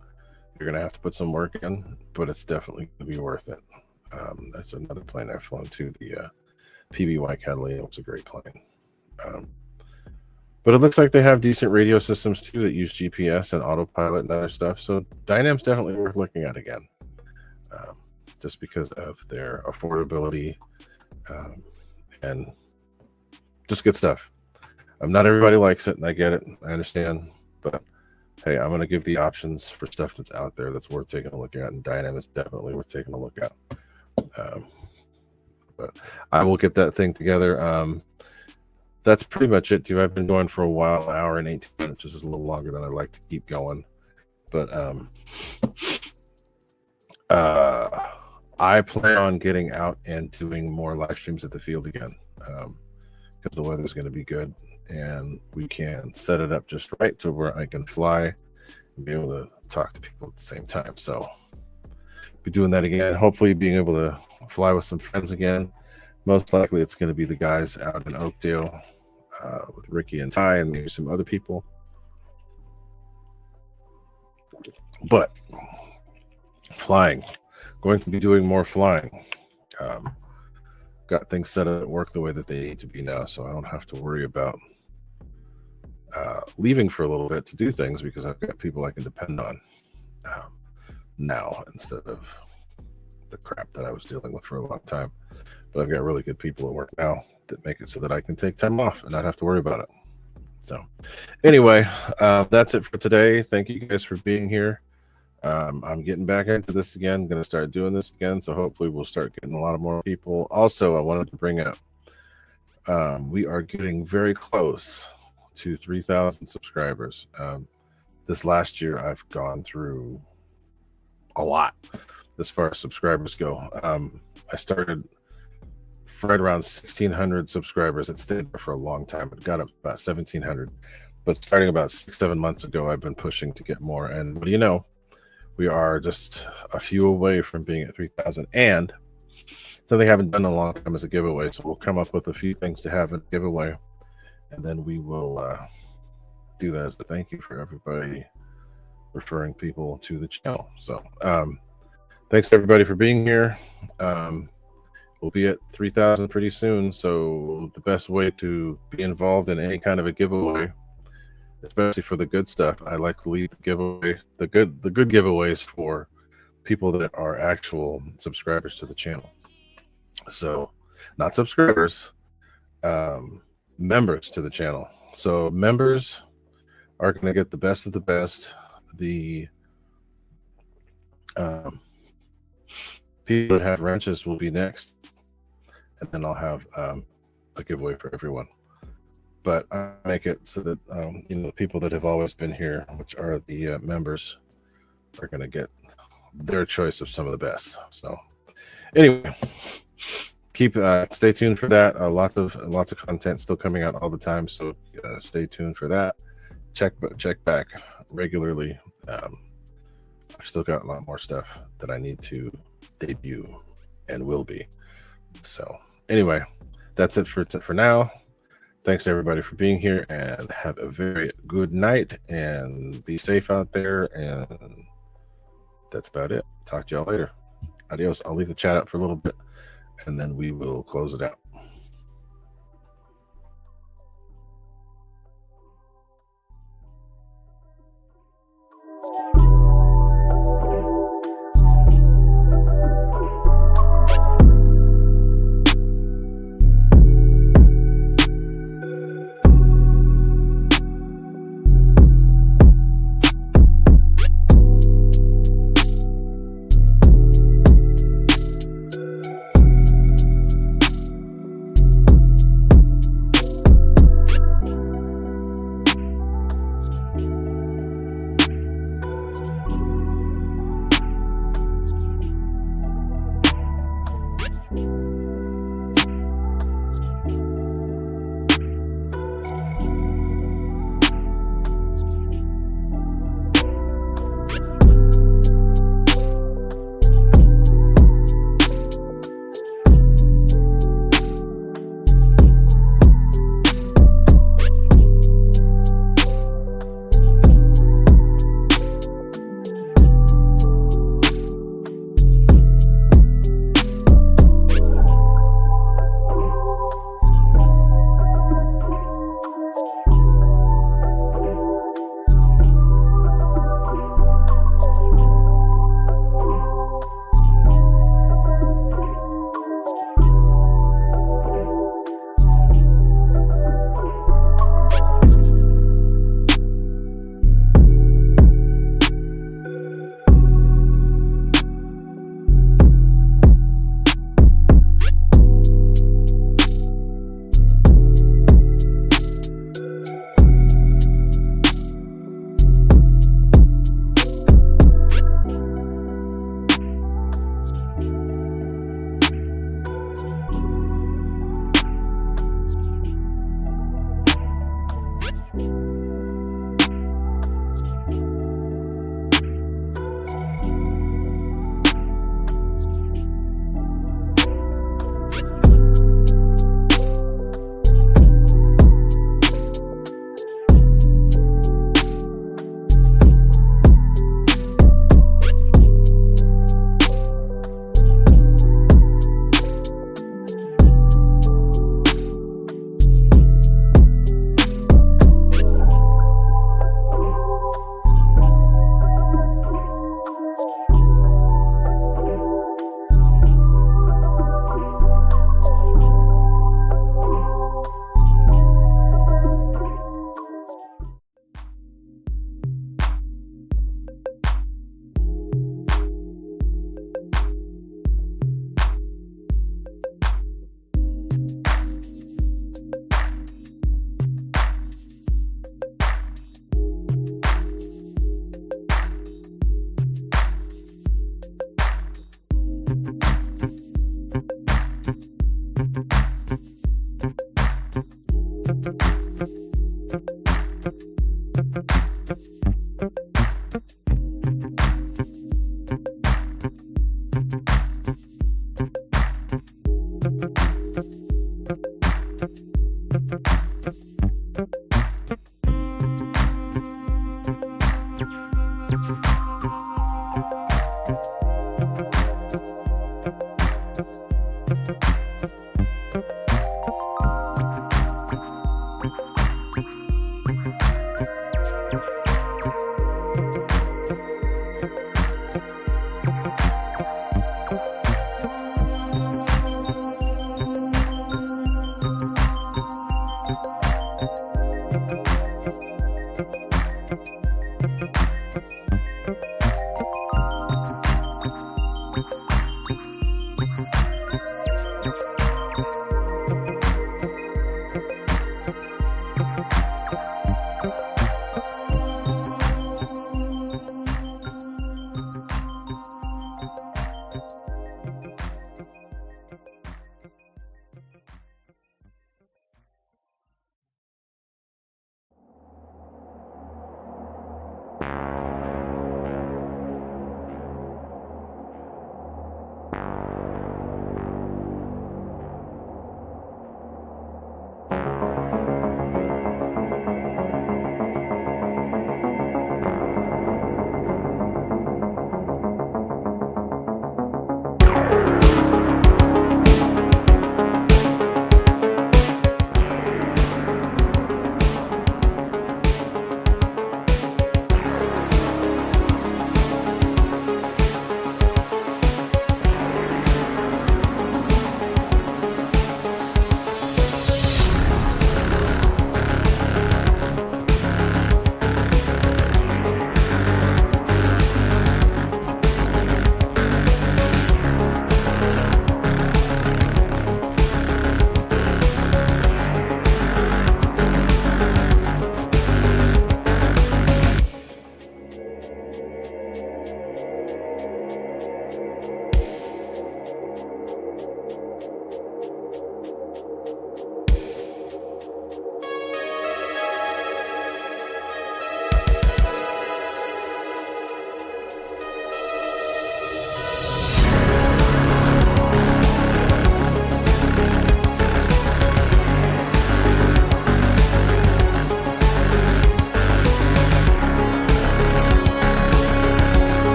You're going to have to put some work in, but it's definitely going to be worth it. That's another plane I've flown too. The PBY Catalina was a great plane. But it looks like they have decent radio systems too that use GPS and autopilot and other stuff. So Dynam's definitely worth looking at again, just because of their affordability and just good stuff. Not everybody likes it, and I get it. I understand, but hey, I'm going to give the options for stuff that's out there that's worth taking a look at, and Dynam is definitely worth taking a look at. But I will get that thing together. That's pretty much it, too. I've been going for a while, an hour and 18 minutes, which is a little longer than I'd like to keep going. But I plan on getting out and doing more live streams at the field again, because the weather's going to be good, and we can set it up just right to where I can fly and be able to talk to people at the same time. So be doing that again, hopefully being able to fly with some friends again. Most likely it's going to be the guys out in Oakdale with Ricky and Ty and maybe some other people. But flying, going to be doing more flying. Got things set up at work the way that they need to be now, so I don't have to worry about leaving for a little bit to do things, because I've got people I can depend on now instead of the crap that I was dealing with for a long time. But I've got really good people at work now that make it so that I can take time off and not have to worry about it. So anyway, that's it for today. Thank you guys for being here. I'm getting back into this again. I'm going to start doing this again, so hopefully we'll start getting a lot of more people. Also, I wanted to bring up, we are getting very close to 3,000 subscribers. This last year, I've gone through a lot as far as subscribers go. I started right around 1,600 subscribers. It stayed there for a long time. It got up about 1,700. But starting about 6-7 months ago, I've been pushing to get more. And what do you know? We are just a few away from being at 3,000. And something I haven't done in a long time is a giveaway. So we'll come up with a few things to have a giveaway. And then we will do that as a thank you for everybody referring people to the channel. So thanks to everybody for being here. We'll be at 3,000 pretty soon. So the best way to be involved in any kind of a giveaway, especially for the good stuff, I like to leave the giveaway, the good giveaways for people that are actual subscribers to the channel. So not subscribers, members to the channel. So members are going to get the best of the best. The people that have wrenches will be next, and then I'll have a giveaway for everyone. But I make it so that the people that have always been here, which are the members, are going to get their choice of some of the best. So Anyway, keep stay tuned for that. Lots of content still coming out all the time, so stay tuned for that. Check back regularly. I've still got a lot more stuff that I need to debut and will be. So anyway, that's it for now. Thanks everybody for being here, and have a very good night, and be safe out there. And that's about it. Talk to y'all later. Adios. I'll leave the chat up for a little bit, and then we will close it out.